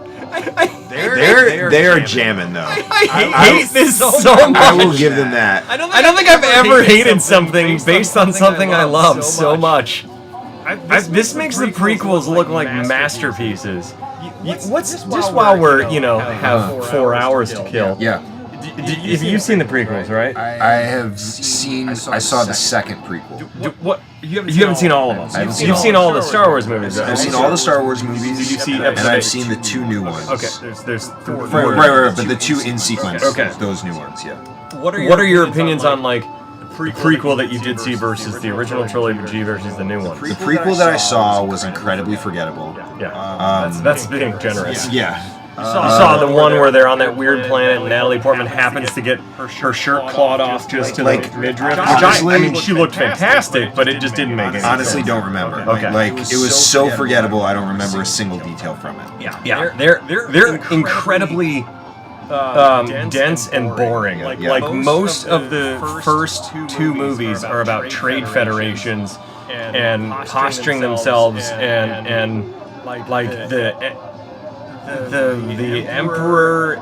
They are jamming though. I hate this so much. I will give them that. I don't think I've ever hated something based on something I love so much. This makes the prequels look like masterpieces. Just while we're, have 4 hours to kill. Yeah. Have you seen the prequels, right? I have seen. I saw the second prequel. What? You haven't seen all of them. You've seen all the Star Wars movies. I've seen all the Star Wars movies. Did you see and episode I've 8? Seen the 2 new ones. Okay, there's 4. Right, but the 2 in sequence. Okay. Those new ones, yeah. What are your opinions on like the prequel that you did see versus the original trilogy versus the new one? The prequel that I saw was incredibly forgettable. Yeah. That's being generous. Yeah. You saw the one where they're on that weird planet and Natalie Portman happens to get her shirt clawed off just to like midriff. honestly, I mean, she looked fantastic, but it just didn't make any sense. Honestly, don't remember. Okay. Like it was so forgettable. I don't remember a single detail from it. Yeah. They're incredibly dense and boring. Like most of the first 2 movies are about trade federations and posturing themselves and like the emperor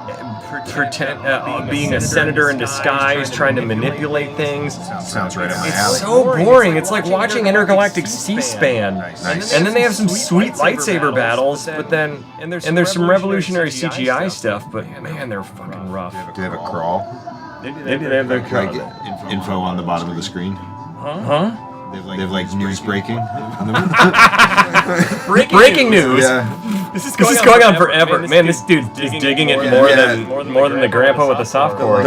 being a senator in disguise, trying to manipulate things. Sounds right up my It's alley. so boring. It's like watching intergalactic C-SPAN. Nice. And then they have some sweet lightsaber battles, but then and there's some revolutionary CGI stuff. But man, they're fucking rough. Do they have a crawl? They have their Like info on the bottom of the screen? Huh? They have like news breaking. Breaking news. Yeah. This is going on forever. Man, this dude's digging it more than the grandpa with the softcore.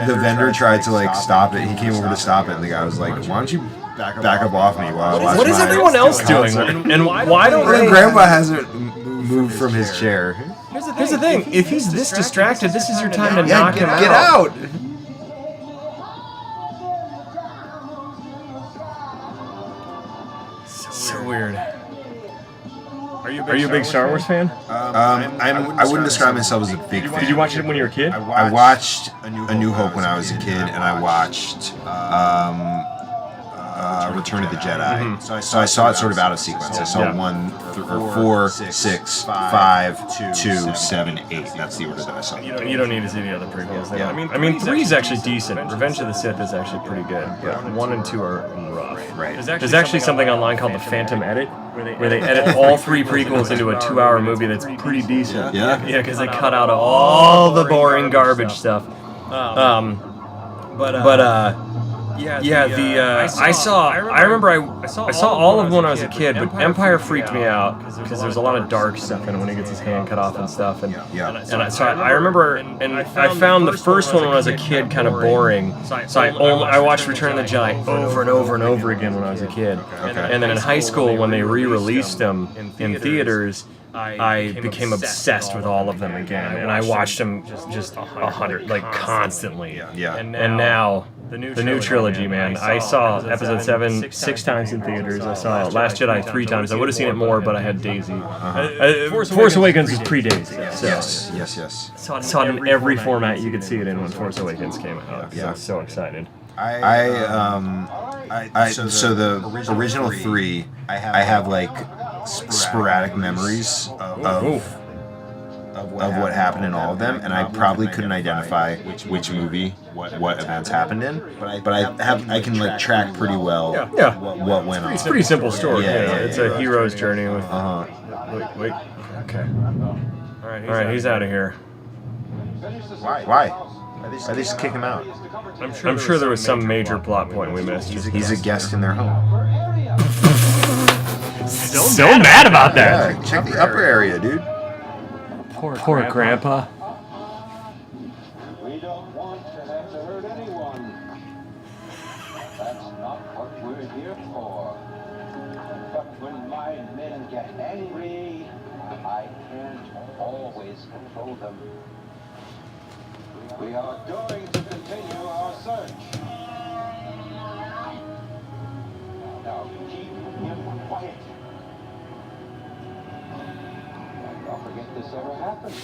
The vendor tried to like stop it. He came over to stop it, and the guy was like, "Why don't you back up off me while I watch What is everyone else doing? And why don't The they? grandpa hasn't moved from his chair. Here's the thing. If he's this distracted, this is your time to knock him out. Get out! So weird. Are you a big Star Wars fan? I wouldn't describe myself as a big fan. Did you watch it when you were a kid? I watched A New Hope when I was a kid, and I watched Return of the Jedi. So I saw it sort of out of sequence. I saw 4, 6, 5, 2, 7, 8. That's the order that I saw. You don't need to see the other prequels. I mean, 3 is actually decent. Revenge of the Sith is actually pretty good. But 1 and 2 are rough. Right. There's actually something online called the Phantom Edit, where they edit all 3 prequels into a 2-hour movie that's pretty decent. Yeah? Yeah, because they cut out all the boring garbage stuff. I saw all of them when I was a kid, but Empire freaked me out because there's a lot of dark stuff in it when he gets his hand cut off and stuff. And I remember, and I found the first one when I was a kid kind of boring. So I watched Return of the Jedi over and over and over again when I was a kid. And then in high school, when they re-released them in theaters, I became obsessed with all of them again, and I watched them just 100, like constantly. Yeah. And now The new trilogy, man. I saw Episode 7 6 times in theaters. I saw Last Jedi 3 times. I would have seen it more, but I had Daisy. Force Awakens was pre-Daisy. So Yes. saw it in every format you could see it in when Force Awakens came out. So I was so excited. So the original 3, I have like sporadic memories of what happened in all of them, and I probably couldn't identify which movie what events happened in, but I can like track pretty well what went on. It's a pretty simple story. Yeah, It's a hero's journey with wait. Okay. All right, he's out of here. Why? Why they just kick him out? I'm sure there was some major plot point we missed. He's a guest in their home. So mad about that. Yeah, check the upper area, dude. Poor Grandpa. We don't want to have to hurt anyone. That's not what we're here for. But when my men get angry, I can't always control them. We are going to continue our search. Now keep him quiet. I'll forget this ever happened.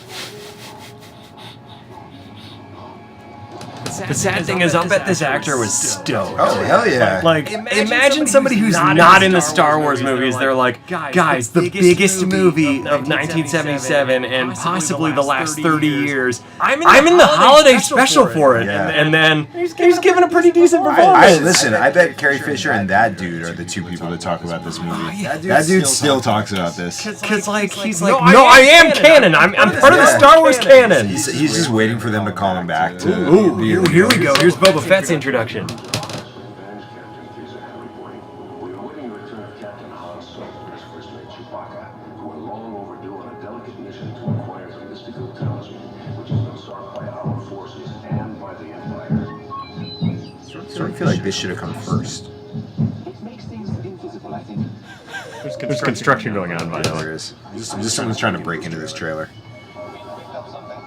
The sad thing is, I'll bet this actor was stoked. Oh, hell yeah. Like, imagine somebody who's not in the Star Wars movies. They're like, guys, the biggest movie of 1977 and possibly the last 30 years. I'm in the holiday special for it. Yeah. And then he's giving a pretty decent I performance. I bet Carrie Fisher and that dude are the two people that talk about this movie. That dude still talks about this. Because, like, he's like, no, I am canon. I'm part of the Star Wars canon. He's just waiting for them to call him back to be in the Here we go. Here's Boba Fett's introduction. We are waiting the return of Captain Han Solo and his first mate Chewbacca, who are long overdue on a delicate mission to acquire the mystical talisman, which has been sought by our forces and by the Empire. Sort of feel like this should have come first. It makes things invisible, I think. There's construction going on, by the way. There is. Just someone's trying to break into this trailer. Picked up something.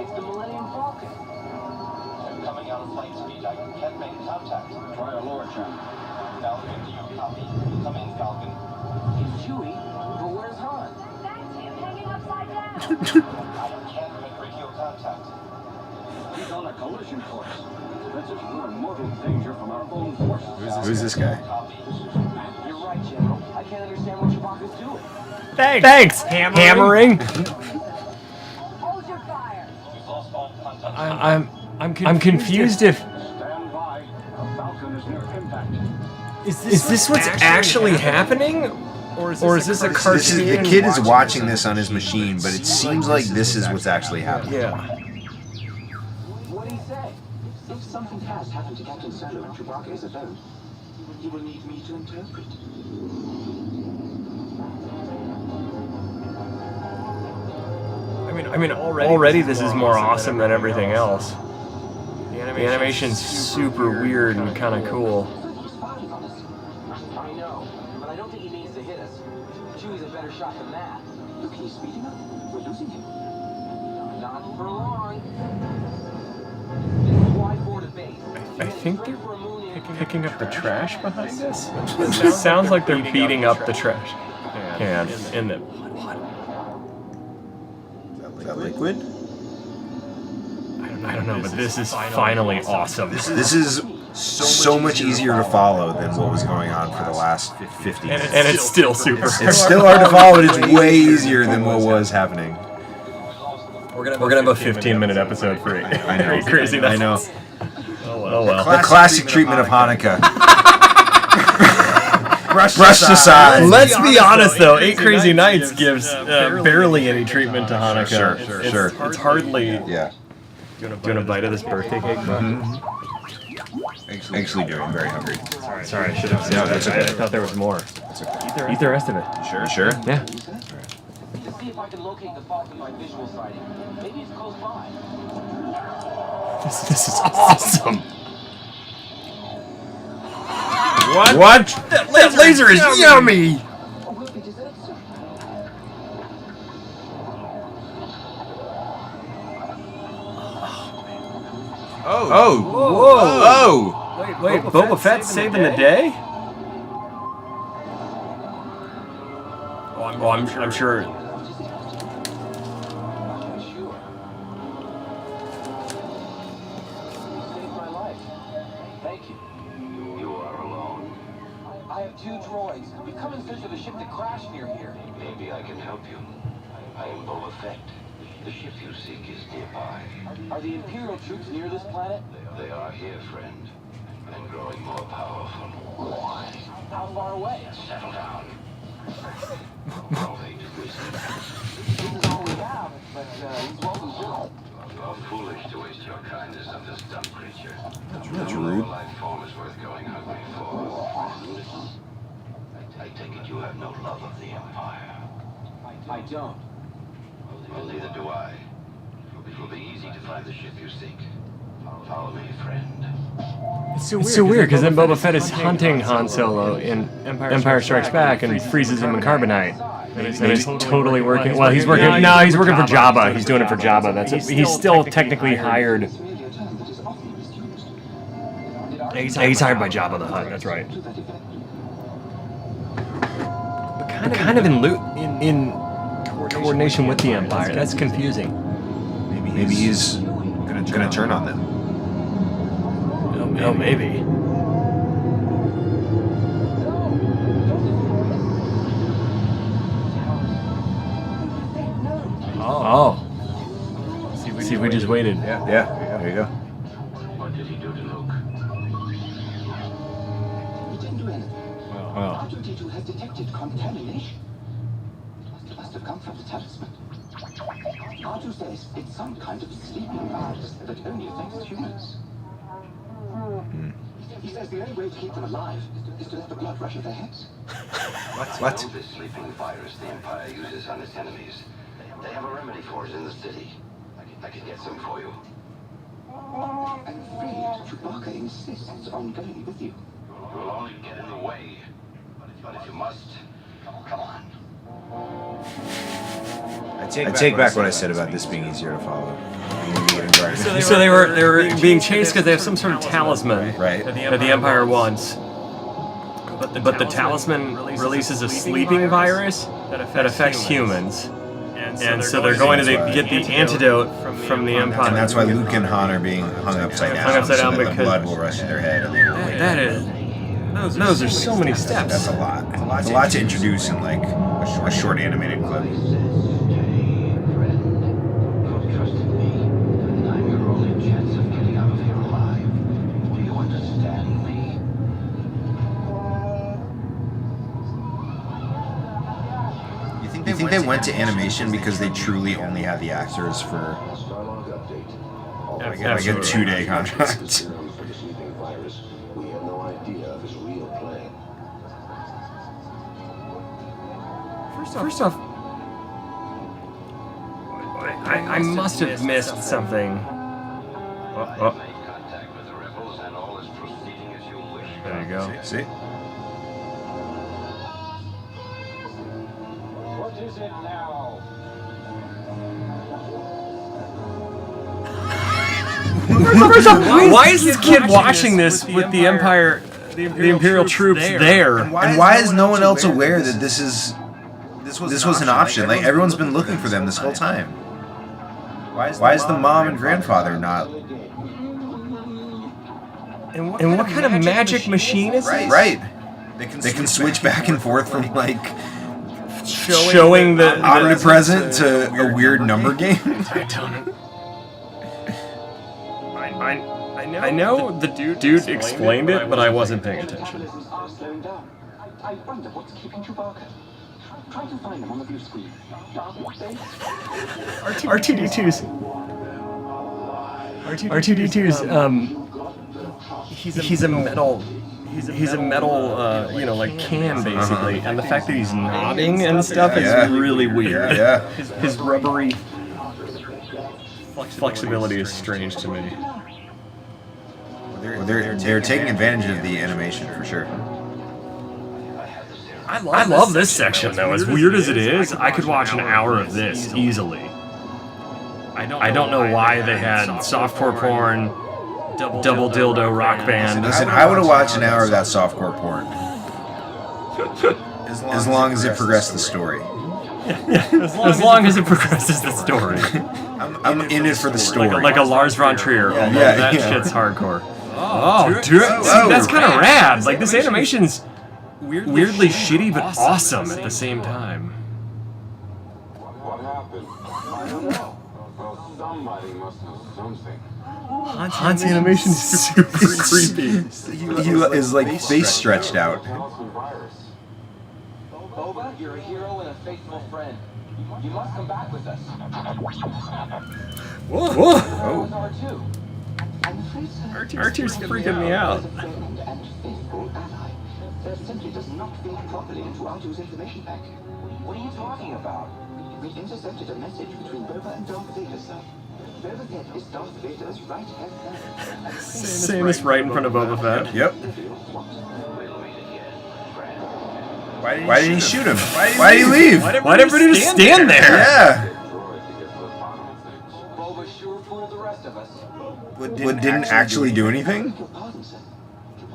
It's the Millennium Falcon. I'm coming out of flight speed. I can't make contact. Try a lower channel. Falcon, do you copy? Come in, Falcon. It's Chewie, but where's Han? That's him hanging upside down. I can't make radio contact. He's on a collision course. That's us. We're in mortal danger from our own forces. Who's this guy? Copy. You're right, General. I can't understand what Chewbacca's doing. Thanks. Hammering. Hold your fire. We've lost all contact. I'm confused if Stand by. A Falcon is near impact. is this what's actually happening, or is this a cartoon? The kid is watching this on his machine, but it seems like this is what's actually happening. Yeah. What'd he say? If something has happened to Captain Solo and Chewbacca is alone, you will need me to interpret. I mean, already this is more awesome than everything else. The animation's super weird and kind of cool. He's spying on us. I know, but I don't think he means to hit us. Chewie's a better shot than that. Look, he's speeding up. We're losing him. Not for long. Just fly forward to base. I think they're picking up the trash behind us. It sounds like they're beating up the trash can in the. Is that liquid? I don't know, but this is finally awesome. This is so much easier to follow than what was going on for the last 50 minutes. And it's still super. It's still hard to follow, but it's way easier than what was happening. We're gonna have a 15-minute episode for it. I know. Are you crazy? I know. Oh well. The classic treatment of Hanukkah. Brushed aside. Let's be honest though, 8 Crazy Nights gives barely any treatment to Hanukkah. Sure. It's hardly. Yeah. Do you want a bite of this birthday cake? Actually doing very hungry. Sorry, I should have. No, that's okay. I thought there was more. Eat the rest of it. Sure. Yeah. To see if I can locate the Falcon by visual sighting. Maybe it's close by. This is awesome. What? That laser is yummy. Oh Wait, Boba Fett saving the day? Oh, I'm sure. I have 2 droids. We come in search of a ship that crashed near here. Maybe I can help you. I am Boba Fett. The ship you seek is nearby. Are the Imperial troops near this planet? They are here, friend, and growing more powerful. How far away? Settle down. This is all we have, but he's welcome to. You're foolish to waste your kindness on this dumb creature. That's No rude. life form is worth going hungry for. I take it you have no love of the Empire. I don't. Well, neither do I. It will be easy to find the ship you seek. Follow me, friend. It's so weird because then Boba Fett is hunting Han Solo in Empire Strikes Back and freezes him in carbonite. And he's totally working. Well, he's working. No, he's working for Jabba. He's doing it for Jabba. That's it. He's still technically hired. He's hired by Jabba the Hutt. That's right. But kind of in coordination with the Empire. That's confusing. Maybe he's gonna turn on them. Oh, maybe. Oh. See if we just waited. Yeah, there you go. What did he do to Luke? He didn't do anything. Oh. R2-D2 has detected contamination. It must have come from the talisman. R2 says it's some kind of sleeping virus that only affects humans. He says the only way to keep them alive is to let the blood rush at their heads. What? I know this sleeping virus the Empire uses on its enemies. They have a remedy for it in the city. I can get some for you. I'm afraid Chewbacca insists on going with you. You will only get in the way. But if you must, come on. I take back what I said about this being easier to follow. So they were being chased because they have some sort of talisman Right. that the Empire wants. But the talisman releases a sleeping virus that affects humans. And so they're going to get the antidote from the Empire. And that's why Luke and Han are being hung upside down. Hung upside down so that the because- blood will rush to their head. And they will wake That up. is. Those are so many steps. That's a lot. It's a lot to introduce in like a short animated clip. Hey, friend. You've trusted me, and I'm your only chance of getting out of here alive. Do you understand me? You think they went to animation because they truly only had the actors for Starlog update. like a 2-day contract? For the sleeping virus, we have no idea of his real plan. First off, I must have missed something. Made contact with the rebels, and all is proceeding as you wish. There you go. See? What is it now? Why is this kid watching this with the Empire, the Imperial troops there? And why is no one else aware that this was an option? Like everyone's been looking for them this whole time. Why is the mom and grandfather not? And what kind of magic machine is this? Right. They can switch back and forth from like Showing the omnipresent to a weird number game. I know the dude explained it, but I wasn't paying attention. Are slowing down. I wonder what's keeping Chewbacca. Try to find him on the view screen. R2D2's he's a metal like can basically, and the fact that he's nodding and stuff is really weird. Yeah. His rubbery flexibility is strange to me. They're taking advantage of the animation for sure. I love this section though. As weird as it is, I could watch an hour of this easily. I don't know why they had softcore porn double dildo rock band. Listen, I would have watched an hour of that softcore porn. As long as it progressed the story. As long as it progresses the story. I'm in it for the story. Like a Lars von Trier. Yeah, That yeah. shit's hardcore. Oh, dude. See, that's kind of rad. Like, this animation's weirdly shitty, but awesome at the same time. What happened? I don't know. Well, somebody must know something. Hans's animation is super creepy. He is like face stretched out. Boba, you're a hero and a faithful friend. You must come back with us. Whoa. Oh. R2. R2's freaking me out. And faithful ally. There simply does not fit properly into R2's information pack. What are you talking about? We intercepted a message between Boba and Darth Vader, sir. Boba Fett is Darth Vader's right-hand man. Saying this right in front of Boba Fett. Yep. Why did he shoot him? Why did he leave? Why'd everybody just stand there? Yeah. Boba sure fooled the rest of us. But didn't actually do anything? Your pardon, sir.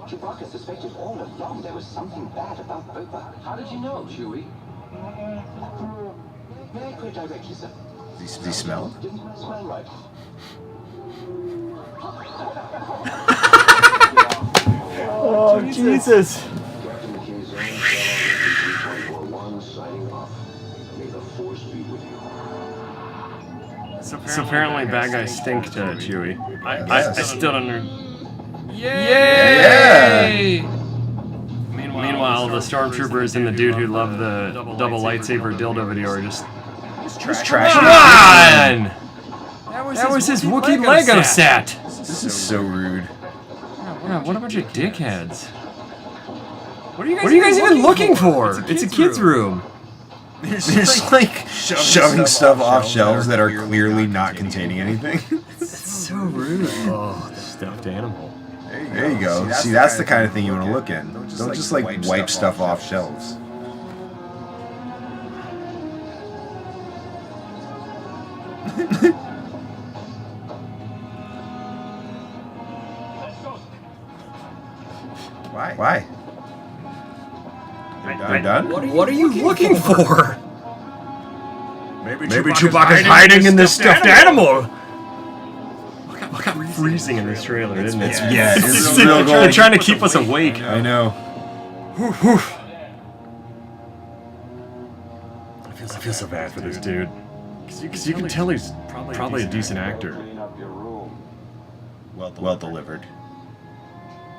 Chewbacca suspected all along there was something bad about Boba. How did you know, Chewie? May I quote directly, sir? Does he smell? Didn't smell right. Oh, Jesus. Captain McKay's own Star 1 signing off. May the Force be with you. So apparently bad guys stink to Chewie. I still don't know. Yay! Meanwhile, the stormtroopers and the dude who loved the double lightsaber dildo video are just Trash. come on! That was his Wookiee Lego set. This is so rude. What a bunch of dickheads. What are you guys even looking for? It's a kid's room. There's like shoving stuff off shelves that are clearly not containing anything. It's so rude. Oh, the stuffed animal. There you go. See, that's the kind of thing you want to look in. Don't just like wipe stuff off shelves. Why? They're done? What are you looking for? Maybe Chewbacca's hiding in this stuffed animal. Look how freezing in this trailer, isn't it? Yeah, it's They're real trying to keep us awake. I know. I feel so bad for this dude. Because you can tell he's probably a decent actor. Clean up your room. Well delivered.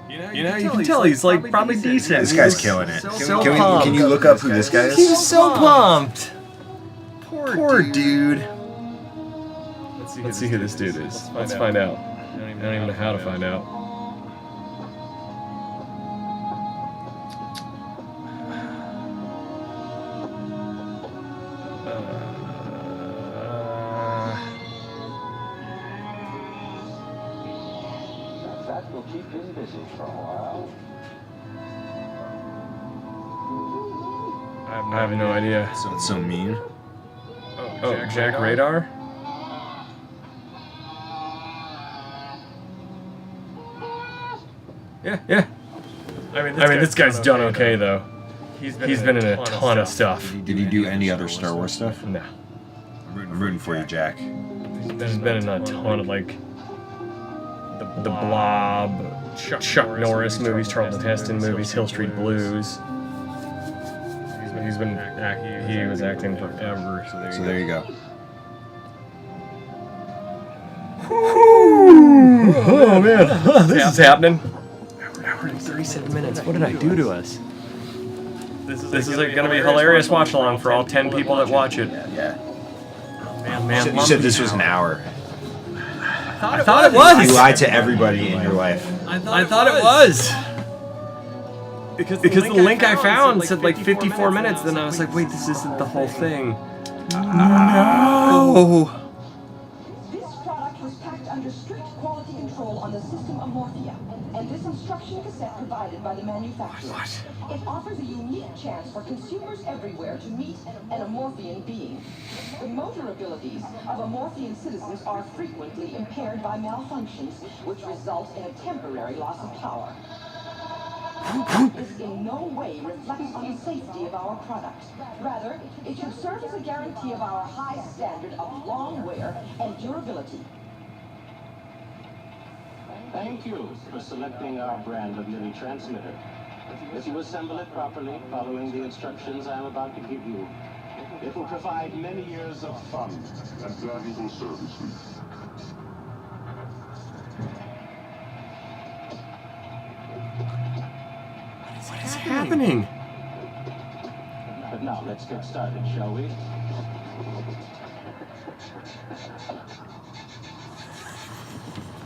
You know, you can tell he's like probably decent. This guy's killing it. So Can you look up who this guy He is? was so pumped. Poor dude. Let's see who this dude is. Let's find out. I don't even know how to find out. That will keep him busy for a while. I have no idea. It's so mean. Oh, Jack Radar? Yeah. I mean, this guy's done okay, though. He's been in a ton of stuff. Did he do any other Star Wars stuff? No. I'm rooting for you, Jack. He's been in a ton of, like, The Blob, Chuck Norris movies, Charlton Heston movies, Hill Street Blues. He was acting forever, So there you go. Oh man, this is happening. Hour and 37 minutes. What did I do to us? This is gonna be a hilarious watch along for all 10 people that watch it. Yeah. Man, You said this was an hour. I thought it was. You lied to everybody in your life. I thought it was. Because the link I found said like 54 minutes, then I was like, wait, this isn't the whole thing. No. This product was packed under strict quality control on the system of Morphia, and this instruction cassette provides provided by the manufacturer. It offers a unique chance for consumers everywhere to meet an Amorphian being. The motor abilities of Amorphian citizens are frequently impaired by malfunctions, which result in a temporary loss of power. This in no way reflects on the safety of our product. Rather, it should serve as a guarantee of our high standard of long wear and durability. Thank you for selecting our brand of mini transmitter. If you assemble it properly, following the instructions I am about to give you, it will provide many years of fun and valuable services. What is happening? But now let's get started, shall we?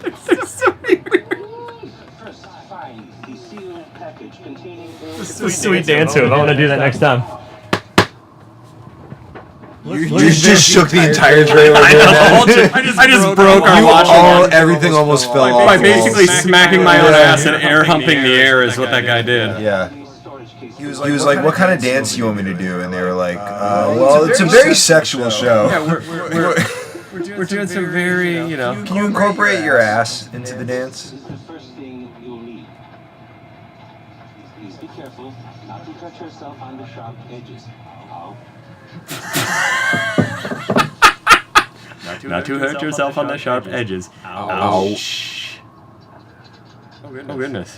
This is so weird. First, find the sealed package containing This is a sweet dance move. I want to do that next time. You just shook the entire trailer. I just broke our watch. Everything almost fell off. By basically smacking my own ass and air humping the air is what that guy did. Yeah. He was like, what kind of dance do you want me to do? And they were like, well, it's a very sexual show. Yeah, we're doing some very, you know. Can you incorporate your ass into the dance? This is the first thing you'll need. Please be careful not to cut yourself on the sharp edges. Ow. Not to hurt yourself on the sharp edges. Ouch. Oh goodness.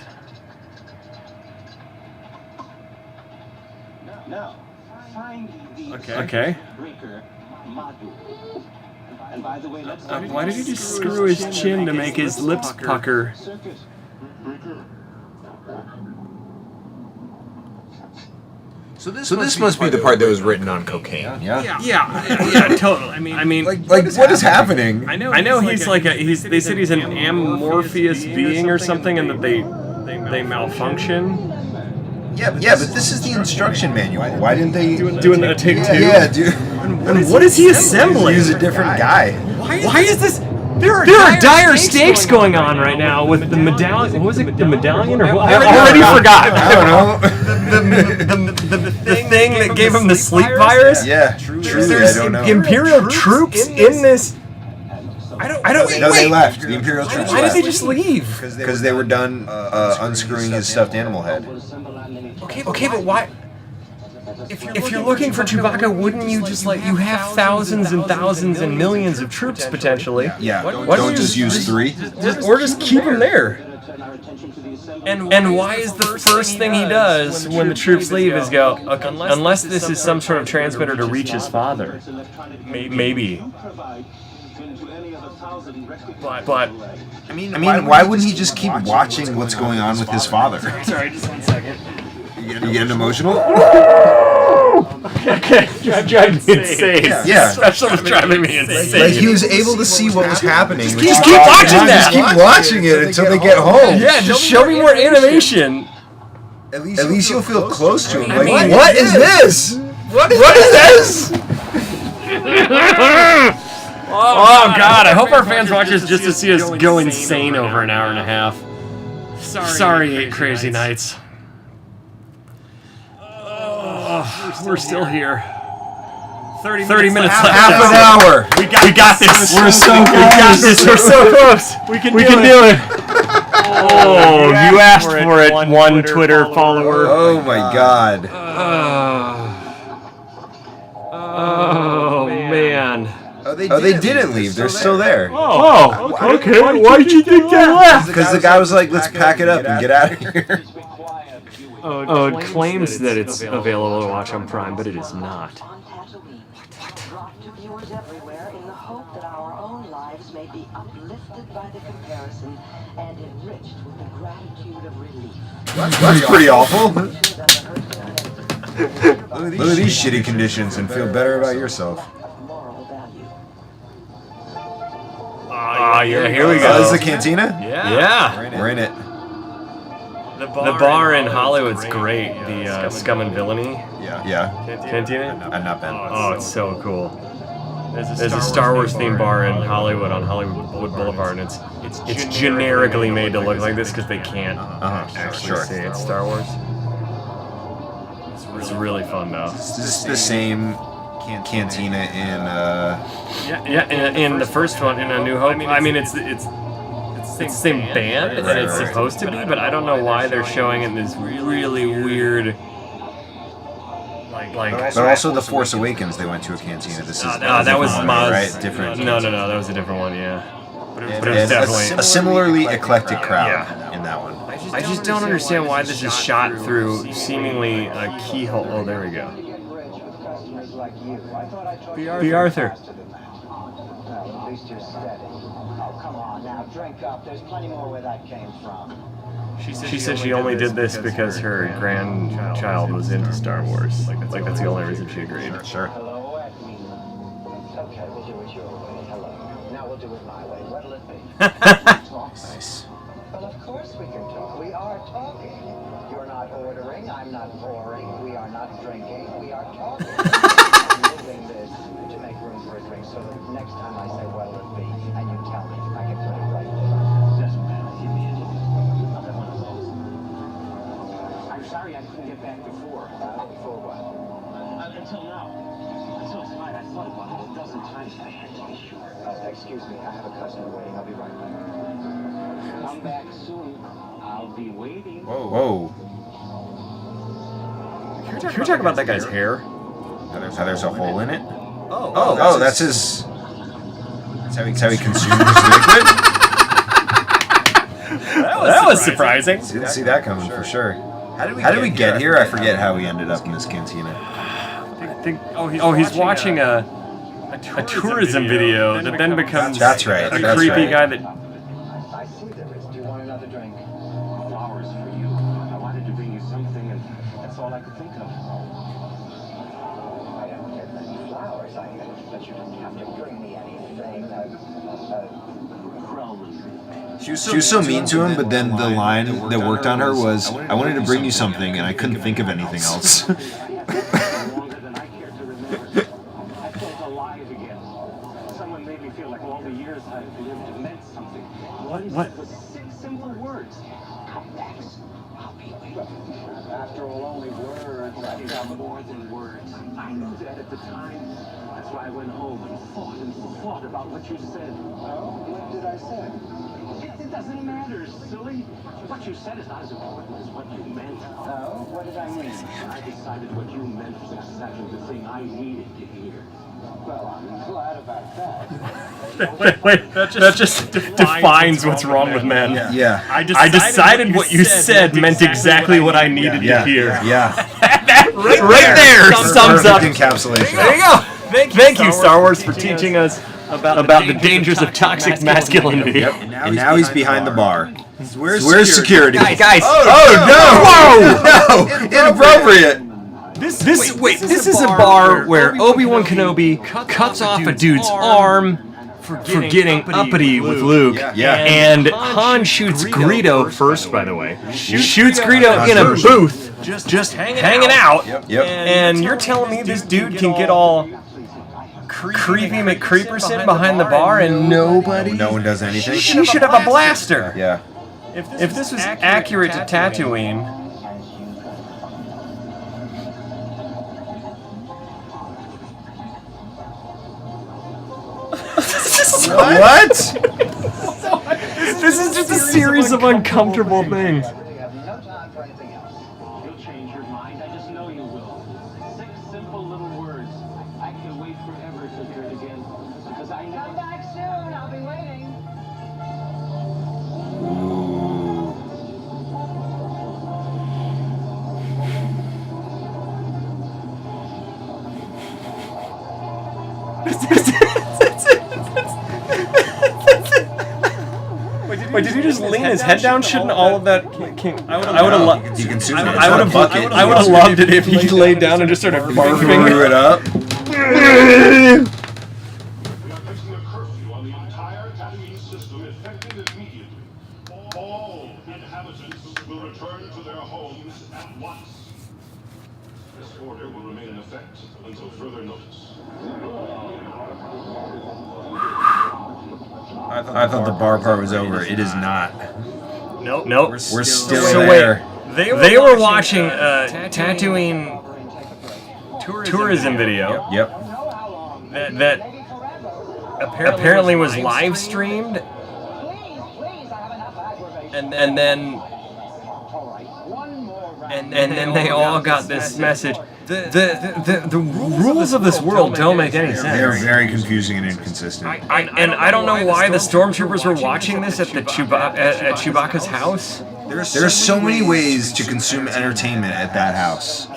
Now, find the Okay. breaker module. And by the way, let's Why did he just screw his chin to make his lips pucker? circuit breaker. So this must be the part that was written on cocaine. Yeah, totally. I mean, Like what is happening? I know he's like they said he's an amorphous being or something, and that they malfunction. Yeah, but this is the instruction manual. Why didn't they Doing a take two? Yeah, dude. And what is he assembling? Use a different guy. Why is this? There are dire stakes going on right now with the medallion. What was it? The medallion or what? I already forgot. I don't know. The thing that gave him the sleep virus. Yeah, truly, There's I don't know. Imperial troops in this. I don't. No, they left. The Imperial troops Why did left. they just leave? Because they were done unscrewing his stuffed animal head. Okay, but why? If you're looking for Chewbacca, wouldn't you just you have thousands and thousands and millions of troops potentially? Yeah, Why don't just use 3. Or just keep him there. And why is the first thing he does when the troops leave is go, okay, unless this is some sort of transmitter to reach his father? Maybe. But I mean, why wouldn't he just keep watching what's going on with his father? sorry, just 1 second. You getting emotional? Okay, drive me insane. Yeah. Special was driving me insane. Like he was able to see what was happening. Just keep watching that. Just keep watching it until they get home. Yeah, just show me more animation. At least you'll feel close to him. I Like, mean, what is this? What is this? Oh God! I hope our fans watch this just to see us go insane over an hour and a half. Sorry, 8 crazy nights. We're still here. 30 minutes left. Half an hour. We got this. We're so close. We're so close. We can do it. Oh, you asked for it, one Twitter follower. Oh my God. Oh man. Oh, they didn't leave. They're still there. Oh, okay. Why did you think they left? Because the guy was like, let's pack it up and get out of here. Oh, it claims that it's available to watch on Prime, but it is not. On Tatooine. Brought to viewers everywhere in the hope that our own lives may be uplifted by the comparison and enriched with the gratitude of relief. That's pretty awful. Look at these shitty conditions and feel better about yourself. Moral value. Yeah, here we go. This is the cantina? Yeah. We're in it. The bar in Hollywood's great. The Scum and Villainy Yeah. Cantina. I've not been. Oh, it's so cool. There's a Star Wars themed bar in Hollywood on Hollywood Boulevard, and it's generically made to look like this because they can't actually say it's Star Wars. It's really fun though. Is this the same cantina in the first one in A New Hope? I mean, it's the same band, and it's supposed to be, but I don't know why they're showing it in this really weird. But also the Force Awakens, they went to a cantina. This is that was Maz, right? Different. No, that was a different one. Yeah, but it was definitely a similarly eclectic crowd in that one. I just don't understand why this is shot through seemingly a keyhole. Oh, there we go. B. Arthur. At least you're steady. Oh, come on now, drink up. There's plenty more where that came from. She said she only did this because her grandchild was into Star Wars. Like that's the only reason she agreed. Sure. Hello, Acme. Okay, we'll do it your way. Hello. Now we'll do it my way. What'll it be? Nice. Well, of course we can talk. We are talking. You're not ordering. I'm not pouring. We are not drinking. We are talking. I'm moving this to make room for a drink so that next time I say what'll it be, and you tell me, I can put it right there. Doesn't matter. Give me a another one of those. I'm sorry I couldn't get back before. Before what? Until now. Until tonight, I thought about it a dozen times. I had to be sure. Excuse me, I have a customer waiting. I'll be right back. Come back soon. I'll be waiting. Whoa. Can we talk about that guy's hair? How there's a hole in it? Oh, that's his. That's how he consumes liquid. That was surprising. Didn't see that coming for sure. How did we get here? I forget how we ended up in this cantina. He's watching a tourism video that then becomes That's right. a creepy guy that. I see there is. Do you want another drink? Flowers for you. I wanted to bring you something, and that's all I could think of. I don't get many flowers. But you didn't have to bring me anything. She was so mean to him, but then the line that worked on her was, "I wanted to bring you something, and I couldn't think of anything else." Longer than I care to remember. I felt alive again. Someone made me feel like all the years I've lived meant something. What? It was 6 simple words. Come back. I'll be waiting. After all, only words. These are more than words. I knew that at the time. That's why I went home and thought about what you said. Oh, what did I say? It doesn't matter, silly. What you said is not as important as what you meant. Oh, what did I mean? I decided what you meant was exactly the thing I needed to hear. Well, I'm glad about that. Wait, that just defines what's wrong with men. Yeah. I decided what you said meant exactly what I needed to hear. Yeah. That right there sums up. Encapsulation. There you go. Thank you, Star Wars, for teaching us about the dangers of toxic masculinity. Yep. And now he's behind the bar. Where's security? Guys. Oh no! Inappropriate. This is a bar where Obi-Wan Kenobi cuts off a dude's arm for getting uppity with Luke. Yeah. And Han shoots Greedo first, by the way. Shoots Greedo in a booth, just hanging out. Yep. And you're telling me this dude can get all creepy McCreeperson behind the bar and nobody? No one does anything. She should have a blaster. Yeah. If this was accurate to Tatooine. What? This is just a series of uncomfortable things. We have no time for anything else. You'll change your mind. I just know you will. 6 simple little words. I can wait forever to hear it again. Because I know. Come back soon. I'll be waiting. Wait, did he just lean his head down? Shouldn't all of that? I would have loved. You consume it. I would have loved it if he laid down and just started barfing. Threw it up. We are placing a curfew on the entire Tatooine system effective immediately. All inhabitants will return to their homes at once. This order will remain in effect until further notice. I thought the bar part was over. It is not. Nope. We're still So there. wait, they were watching Tatooine tourism video. Yep. That apparently was live streamed, and then they all got this message. The rules of this world don't make any sense. They're very confusing and inconsistent. I don't know why the stormtroopers were watching this at the at Chewbacca's house. There are so many ways to consume entertainment at that house.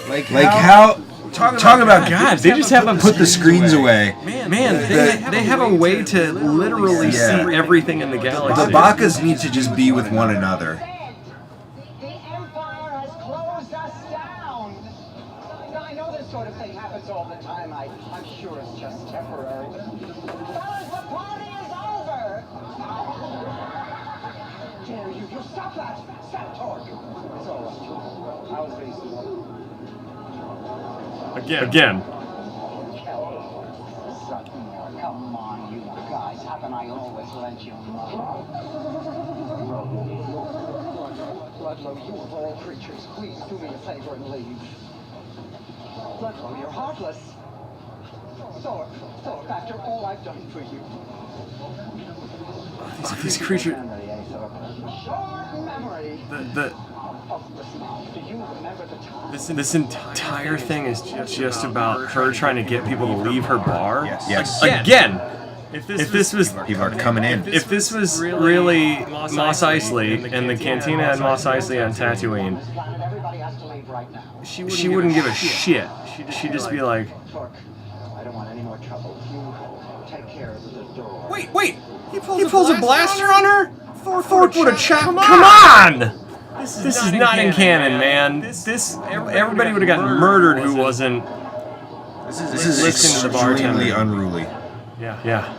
Like how... Talk about God, they just haven't put the screens away. Man, they have a way to literally see everything in the galaxy. The Baccas need to just be with one another. The Empire has closed us down. I know this sort of thing happens all the time. I'm sure it's just temporary. Fellas, the party is over. Dare you stop that. Stop talk. It's all right. I was reasonable. Again. Come on, you guys. Haven't I always lent you money? Ludlow, you of all creatures, please do me a favor and leave. Ludlow, you're heartless. Thorpe, after all I've done for you. These creatures. Short memory. Do you remember the time? This entire thing is just about her trying to get people to leave her bar. Yes. Again. If this was People are coming in. if this was really Mos Eisley and the cantina at Mos Eisley on Tatooine, Everybody has to leave right now. she wouldn't give a shit. She'd just be like, Torque, I don't want any more trouble. You take care of the door. wait, he pulls a blaster on her? Thorpe would have chopped. Come on! This is not in canon, man. Everybody would have gotten murdered who wasn't. This is listening to the bartender. extremely unruly. Yeah.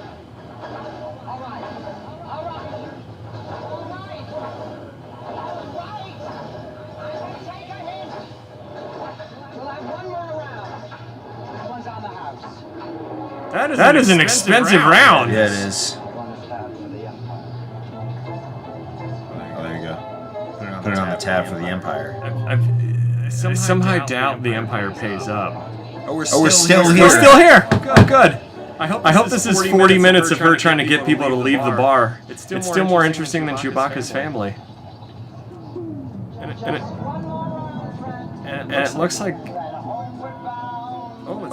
That is an expensive round. Yeah, it is. Oh, there you go. Put it on the tab for the Empire. I somehow doubt the Empire pays up. Oh, we're still here. We're still here. Good. I hope this is 40 minutes of her trying to get people to leave the bar. It's still more interesting than Chewbacca's family. And it looks like.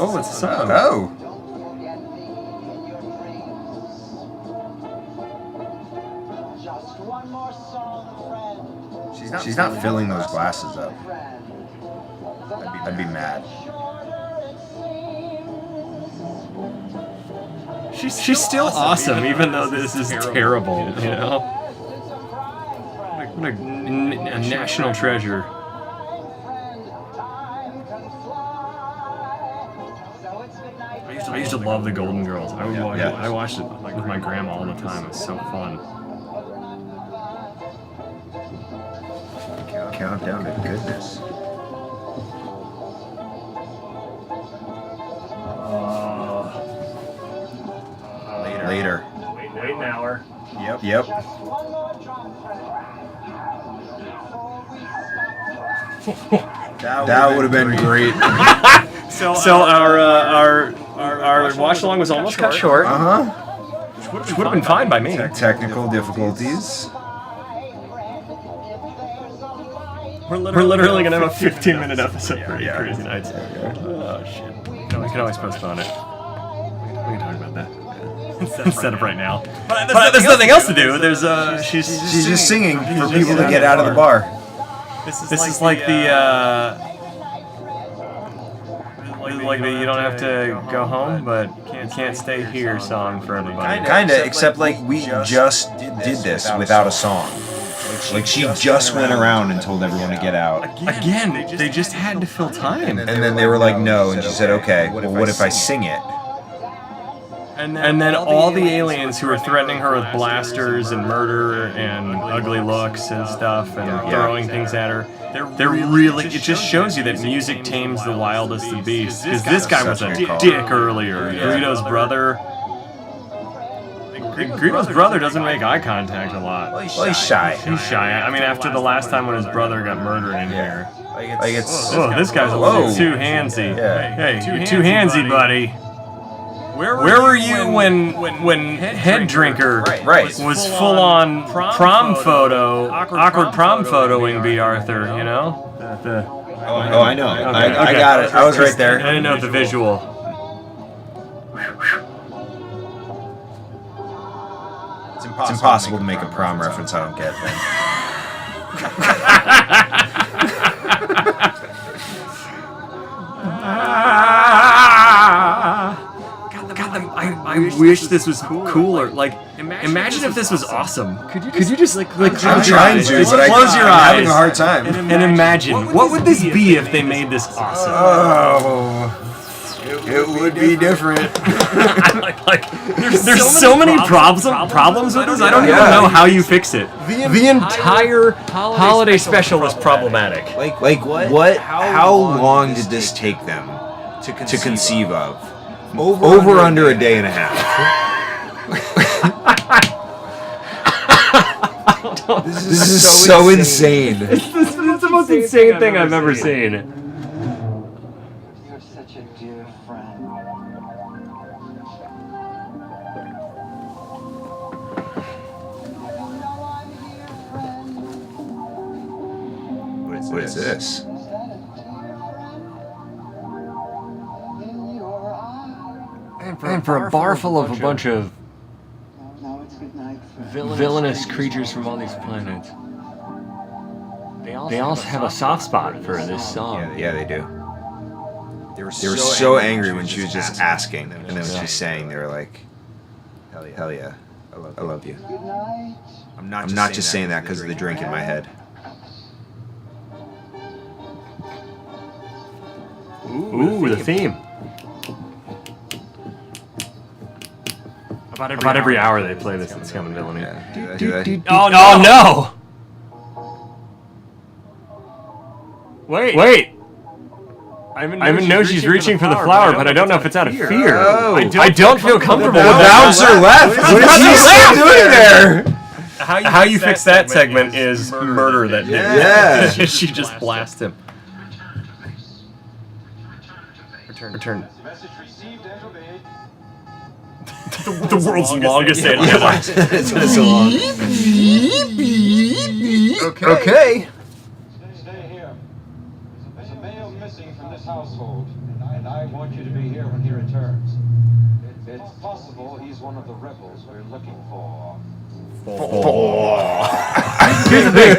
Oh, it's a song. Oh. Just one more song, friend. She's not filling those glasses up. I'd be mad. She's still awesome, even though this is terrible, you know? What a national treasure. I used to love the Golden Girls. I watched it with my grandma all the time. It was so fun. Countdown to goodness. Later. Wait an hour. Yep. That would have been great. So our watch along was almost cut short. Which would have been fine by me. Technical difficulties. We're literally gonna have a 15-minute episode for Crazy Nights. Oh shit. No, we can always postpone it. We can talk about that. Instead of right now. But there's nothing else to do. There's she's just singing for people to get out of the bar. This is like the you don't have to go home, but you can't stay here song for everybody. Kinda, except like we just did this without a song. Like she just went around and told everyone to get out. Again, they just had to fill time. And then they were like, no, and she said, okay, well what if I sing it? And then all the aliens who are threatening her with blasters and murder and ugly looks and stuff and throwing things at her. They're really, it just shows you that music tames the wildest of beasts. Because this guy was a dick earlier. Greedo's brother. Greedo's brother doesn't make eye contact a lot. Well, he's shy. He's shy. I mean, after the last time when his brother got murdered in here. Like it's. Oh, this guy's a little too handsy. Yeah. Hey, you're too handsy, buddy. Where were you when Head Drinker was full on prom photo, awkward prom photoing B. Arthur, you know? Oh, I know. I got it. I was right there. I didn't know the visual. It's impossible to make a prom reference I don't get, then. I wish this was cooler. Like, imagine if this was awesome. Could you just like I'm trying to, but close your eyes. I'm having a hard time. And imagine what would this be if they made this awesome? Oh, it would be different. There's so many problems with this. I don't even know how you fix it. The entire holiday special is problematic. Like what? How long did this take them to conceive of? Over under a day and a half. This is so insane. It's the most insane thing I've ever seen. You're such a dear friend. What is this? And for a bar full of a bunch of Now it's good night, friend. villainous creatures from all these planets, they also have a soft spot for this song. Yeah, they do. They were so angry when she was just asking, and then when she's saying, they were like, "Hell yeah, I love you." Good night. I'm not just saying that because of the drink in my head. Ooh, the theme. About every hour they play this in Scum and Villainy. Yeah. Do that. Oh no! Wait! I even know she's reaching for the flower, but I don't know if it's out of fear. Oh. I don't feel comfortable with The that. bouncer left. What is he still doing there? How you fix that segment is murder that day. Yeah. She just blasts him. Return. Message received and obeyed. The world's longest anthem. It's been so long. Okay. Stay here. There's a male missing from this household, and I want you to be here when he returns. It's possible he's one of the rebels we're looking for. Here's the thing.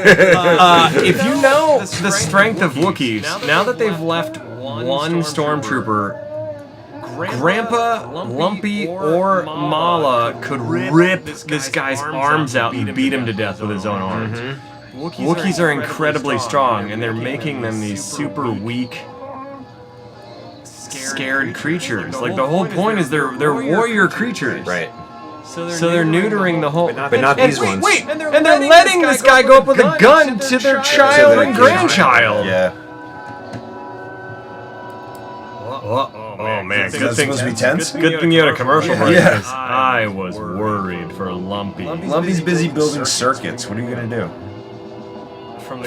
If you know the strength of Wookiees, now that they've left one stormtrooper, Grandpa, Lumpy, or Mala could rip this guy's arms out and beat him to death with his own arms. Wookiees are incredibly strong, and they're making them these super weak, scared creatures. Like, the whole point is they're warrior creatures. Right. So they're neutering the whole... But not these ones. Wait, and they're letting this guy go up with a gun to their child and grandchild. Yeah. Oh man, Good thing supposed to be tense. Good thing you had a commercial break. Yeah. I was worried for Lumpy. Lumpy's busy building circuits. What are you gonna do?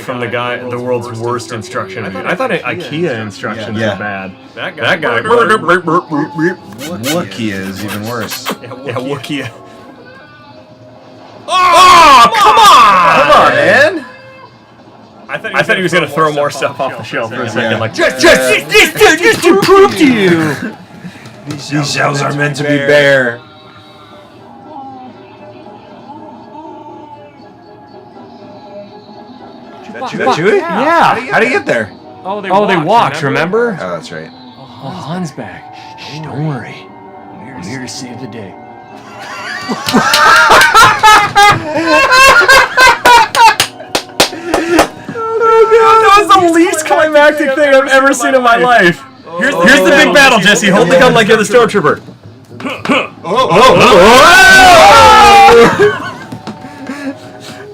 From the guy, the world's worst instruction. I thought IKEA instructions were bad. That guy. Wookiee is even worse. Yeah, Wookiee. Oh, come on, man! I thought he was gonna throw more stuff off the shelf for a second, Yeah. like just to prove to you. These shells are meant to be bare. That Chewie? Yeah. How'd he get there? Oh, they walked. Remember? Oh, that's right. Oh, Han's back. Shh, don't worry. I'm here to save the day. That was the least climactic thing I've ever seen in my life. Here's the big battle, Jesse. Hold the gun like you're the stormtrooper.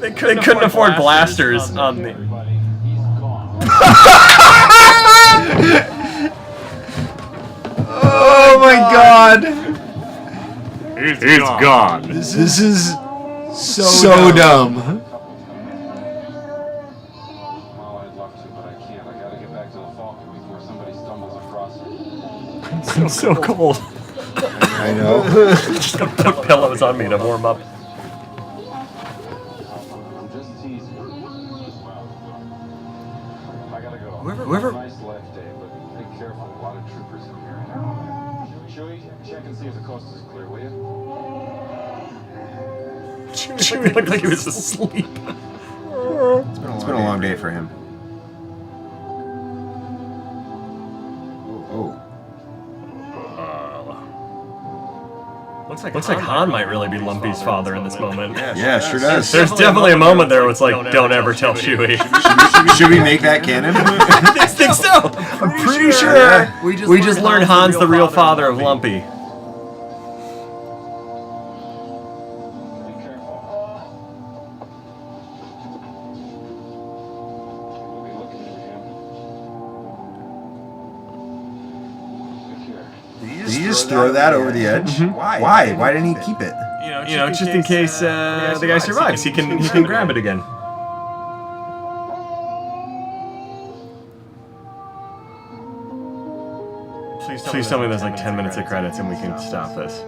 They couldn't afford blasters on the. Oh my god! It's gone. This is so dumb. Well, I'd love to, but I can't. I gotta get back to the Falcon before somebody stumbles across it. It's so cold. I know. Just gonna put pillows on me to warm up. I'm just teasing. I gotta go. Whoever. Nice life day, but be careful. A lot of troopers in here. Chewie, check and see if the coast is clear, will you? Chewie looked like he was asleep. It's been a long day for him. Oh. Looks like Han might really be Lumpy's father in this moment. Yeah, sure does. There's definitely a moment there where it's like, don't ever tell Chewie. Should we make that canon? I think so. I'm pretty sure we just learned Han's the real father of Lumpy. Be careful. We'll be looking for him. Look here. Did you just throw that over the edge? Why? Why didn't he keep it? You know, just in case the guy survives, he can grab it again. Please tell me there's like 10 minutes of credits and we can stop this.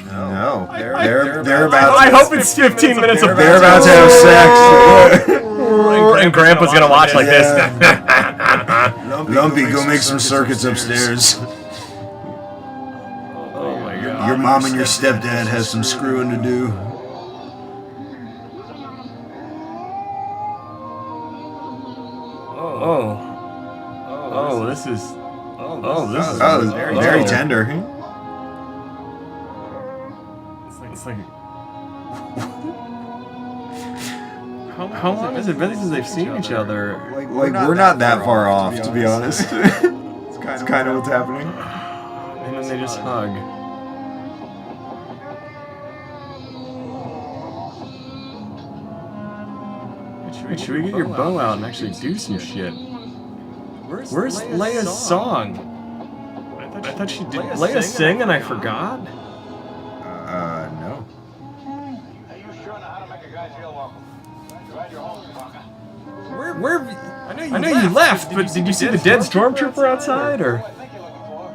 No, they're about. I hope it's 15 minutes of. They're about to have sex. And Grandpa's gonna watch like this. Lumpy, go make some circuits upstairs. Oh my god. Your mom and your stepdad has some screwing to do. Oh, this is. Very tender. It's like. How long has it been since they've seen each other? Like we're not that far off, to be honest. It's kind of what's happening. And then they just hug. Should we get your bow out and actually do some shit? Where's Leia's song? I thought she did Leia sing and I forgot? No. Are you sure how to make a guy feel welcome? Glad you're home, Chewbacca. Where I know you left, but did you see the dead stormtrooper outside or? I think you're looking for.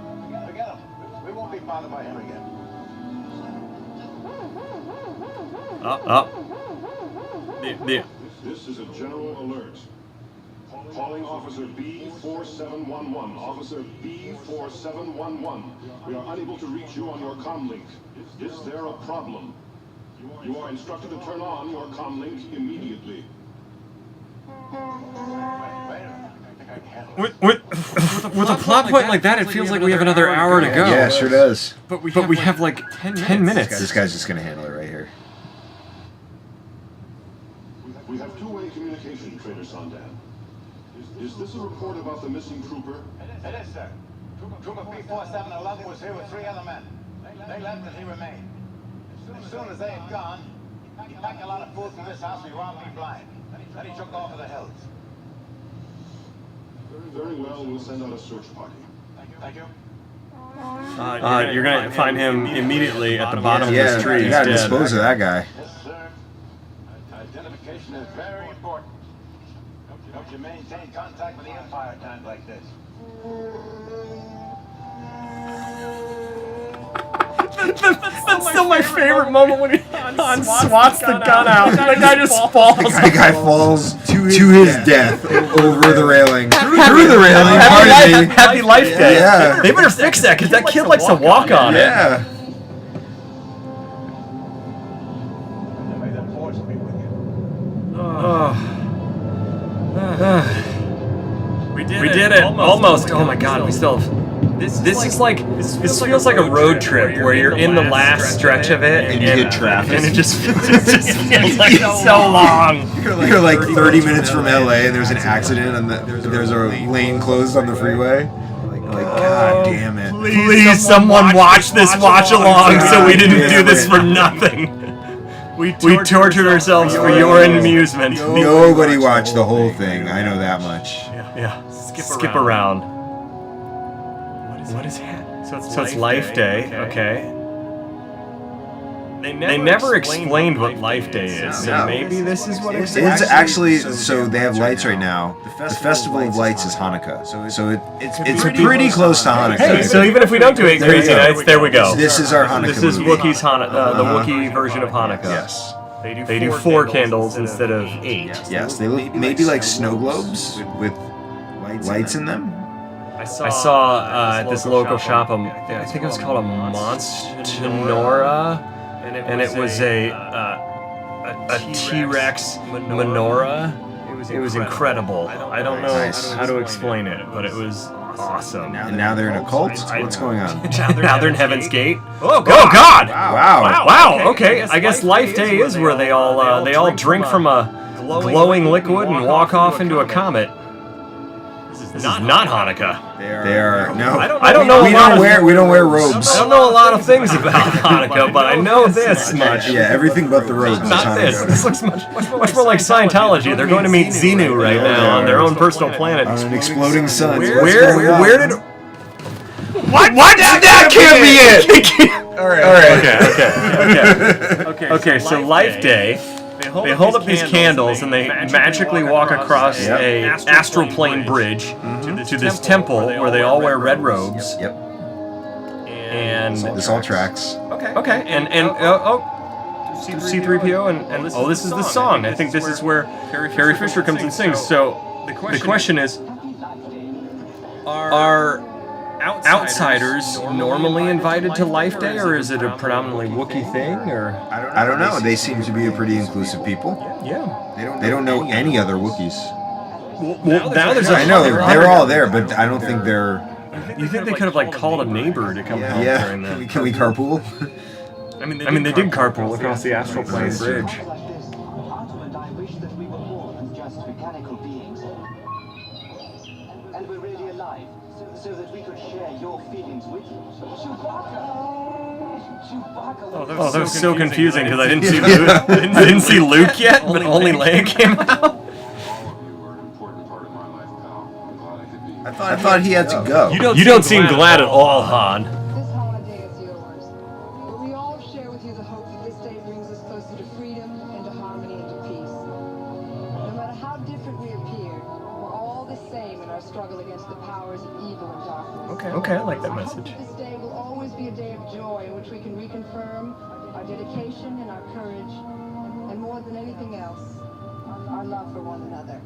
Forget him. We won't be bothered by him again. This is a general alert. Calling Officer B4711. Officer B4711. We are unable to reach you on your comlink. Is there a problem? You are instructed to turn on your comlink immediately. With a plot point like that, it feels like we have another hour to go. Yeah, sure does. But we have like 10 minutes. This guy's just gonna handle it right here. We have two-way communication, Trader Sondan. Is this a report about the missing trooper? It is, sir. Trooper B4711 was here with 3 other men. They left and he remained. As soon as they had gone, he packed a lot of food from this house and he robbed me blind. Then he took off to the hills. Very well, we'll send out a search party. Thank you. You're gonna find him immediately at the bottom of this tree. You gotta dispose of that guy. Yes, sir. Identification is very important. Don't you maintain contact with the Empire at times like this? That's still my favorite moment when Han swats the gun out. The guy just falls. The guy falls to his death over the railing. Through the railing. Happy Life Day. Yeah. They better fix that because that kid likes to walk on it. Yeah. May the force be with you. We did it. Almost. Oh my god, we still have... This feels like a road trip where you're in the last stretch of it And you get traffic. and it just feels like so long. You're like 30 minutes from LA and there's an accident and there's a lane closed on the freeway. Like, God damn it. Please, someone watch this watch-along so we didn't do this for nothing. We tortured ourselves for your amusement. Nobody watched the whole thing. I know that much. Yeah. Skip around. What is that? So it's Life Day. Okay. They never explained what Life Day is, so No. maybe this is what It's actually, so they have lights right now. The Festival of Lights is Hanukkah. So it's pretty close to Hanukkah. Hey, so even if we don't do 8 crazy nights, there we go. This is our Hanukkah This is movie. Wookiee's Hanukkah, the Wookiee version of Hanukkah. Yes. They do 4 candles instead of 8. Yes, they look maybe like snow globes with lights in them. I saw at this local shop, I think it was called a Monstanora, and it was a T-Rex menorah. It was incredible. I don't know how to explain it, but it was awesome. And now they're in a cult? What's going on? Now they're in Heaven's Gate. Oh God! Wow. Wow. Okay. I guess Life Day is where they all drink from a glowing liquid and walk off into a comet. This is not Hanukkah. They are no. I don't know. We don't wear robes. I don't know a lot of things about Hanukkah, but I know this much. Yeah, everything but the robes. Not this. This looks much more like Scientology. They're going to meet Xenu right now on their own personal planet. On an exploding sun. Where did? What? That can't be it. All right. Okay. So Life Day. They hold up these candles and they magically walk across a astral plane bridge to this temple where they all wear red robes. Yep. And This all tracks. okay, and C-3PO and this is the song. I think this is where Carrie Fisher comes and sings. So the question is, are outsiders normally invited to Life Day, or is it a predominantly Wookiee thing? Or I don't know. They seem to be a pretty inclusive people. yeah. They don't know any other Wookiees. Well, now there's I know they're all there, but I don't think they're. You think they could have called a neighbor to come help during that? Can we carpool? I mean, they did carpool across the astral plane bridge. Ultimately, I wish that we were more than just mechanical beings. And we're really alive, so that we could share your feelings with you. Chewbacca! Oh, that was so confusing because I didn't see Luke. I didn't see Luke yet, but only Leia came out. I thought he had to go. You don't seem glad at all, Han. This holiday is yours. But we all share with you the hope that this day brings us closer to freedom and to harmony and to peace. No matter how different we appear, we're all the same in our struggle against the powers of evil and darkness. Okay, I like that I hope message. that this day will always be a day of joy in which we can reconfirm our dedication and our courage, and more than anything else, our love for one another.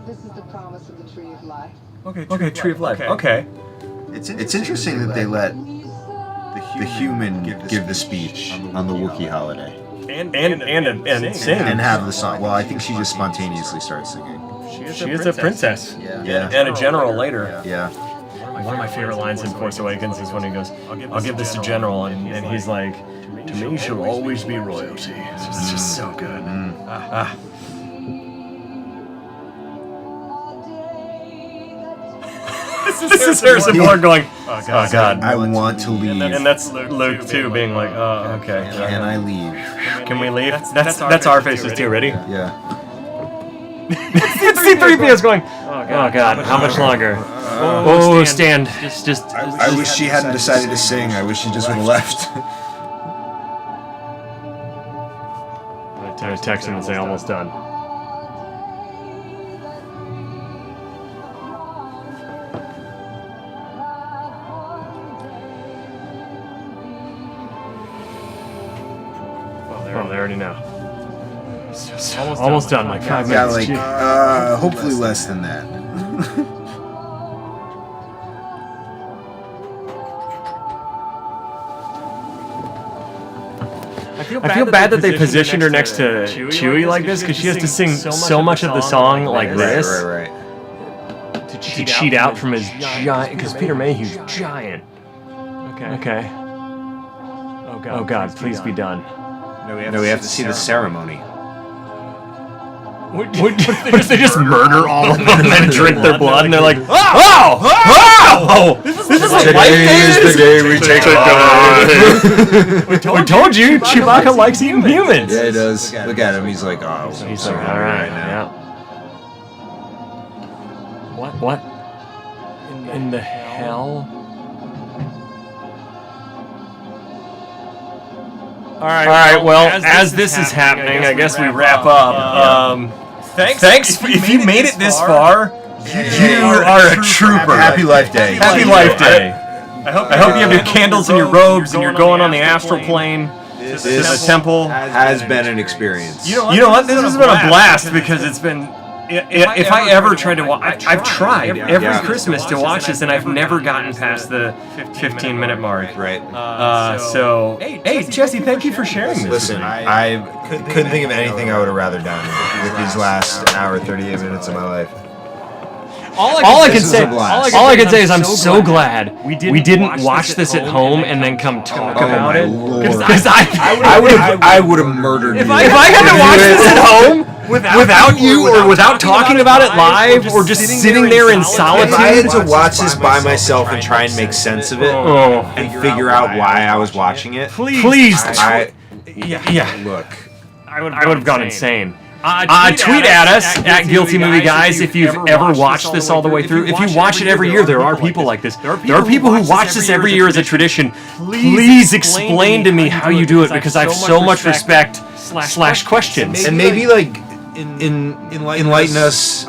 This is the promise of the Tree of Life. Okay, Tree of Life. Okay. It's interesting that they let the human give the speech on the Wookiee holiday And sing. and have the song. Well, I think she just spontaneously starts singing. She is a princess. Yeah. And a general later. Yeah. One of my favorite lines in Force Awakens is when he goes, "I'll give this to General," and he's like, "To me, she'll always be royalty." It's just so good. This is Harrison Ford going, "Oh God." I want to leave. And that's Luke too, being like, "Oh, okay." Can I leave? Can we leave? That's our faces too. Ready? Yeah. C-3PO's going, "Oh God, how much longer?" Oh, Stan. Just. I wish she hadn't decided to sing. I wish she just would have left. I'm gonna text him and say, "Almost done." Oh, they already know. Almost done, like 5 Yeah, minutes. like hopefully less than that. I feel bad that they positioned her next to Chewie like this because she has to sing so much of the song like this Right. to cheat out from his giant. Because Peter Mayhew's giant. Okay. Oh God, please be done. No, we have to see the ceremony. What if they just murder all of them and then drink their blood and they're like, oh! This is what life Today is the day we take life. We told you, Chewbacca likes eating humans. Yeah, he does. Look at him. He's like, oh, He's so like, all hungry right, now. yeah. What in the hell? All right. Well, as this is happening, I guess we wrap up. Thanks if you made it this far. You are a trooper. Happy Life Day. Happy Life Day. I hope you have your candles and your robes and you're going on the astral plane to the temple. Has been an experience. You know what? This has been a blast because it's been. If I ever tried to watch, I've tried every Christmas to watch this, and I've never gotten past the 15-minute mark. Right. So, hey, Jesse, thank you for sharing this. Listen, I couldn't think of anything I would have rather done with these last hour, 38 minutes of my life. All I can say is I'm so glad we didn't watch this at home and then come talk about it. Because I would have murdered you. If I got to watch this at home without you or without talking about it live or just sitting there in solitude, if I had to watch this by myself and try and make sense of it and figure out why I was watching it, please, look, I would have gone insane. Tweet at us at Guilty Movie Guys if you've ever watched this all the way through. If you watch it every year, there are people like this. There are people who watch this every year as a tradition. Please explain to me how you do it because I have so much respect / questions. And maybe like enlighten us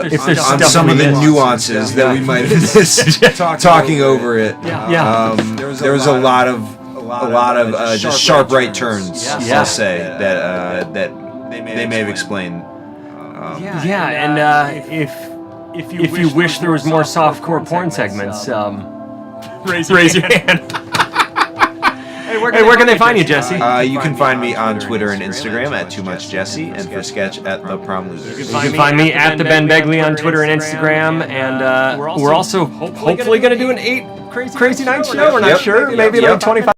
if there's on stuff some we of the missed. nuances that we might have missed talking over it. There was a lot of just sharp right turns. I'll say that they may have explained. If you wish there was more softcore porn segments, raise your hand. Hey, where can they find you, Jesse? You can find me on Twitter and Instagram at TooMuchJesse and for sketch at The Prom Loser. You can find me at the Ben Begley on Twitter and Instagram, and we're also hopefully going to do an 8 Crazy Night show. We're not sure, maybe like 25.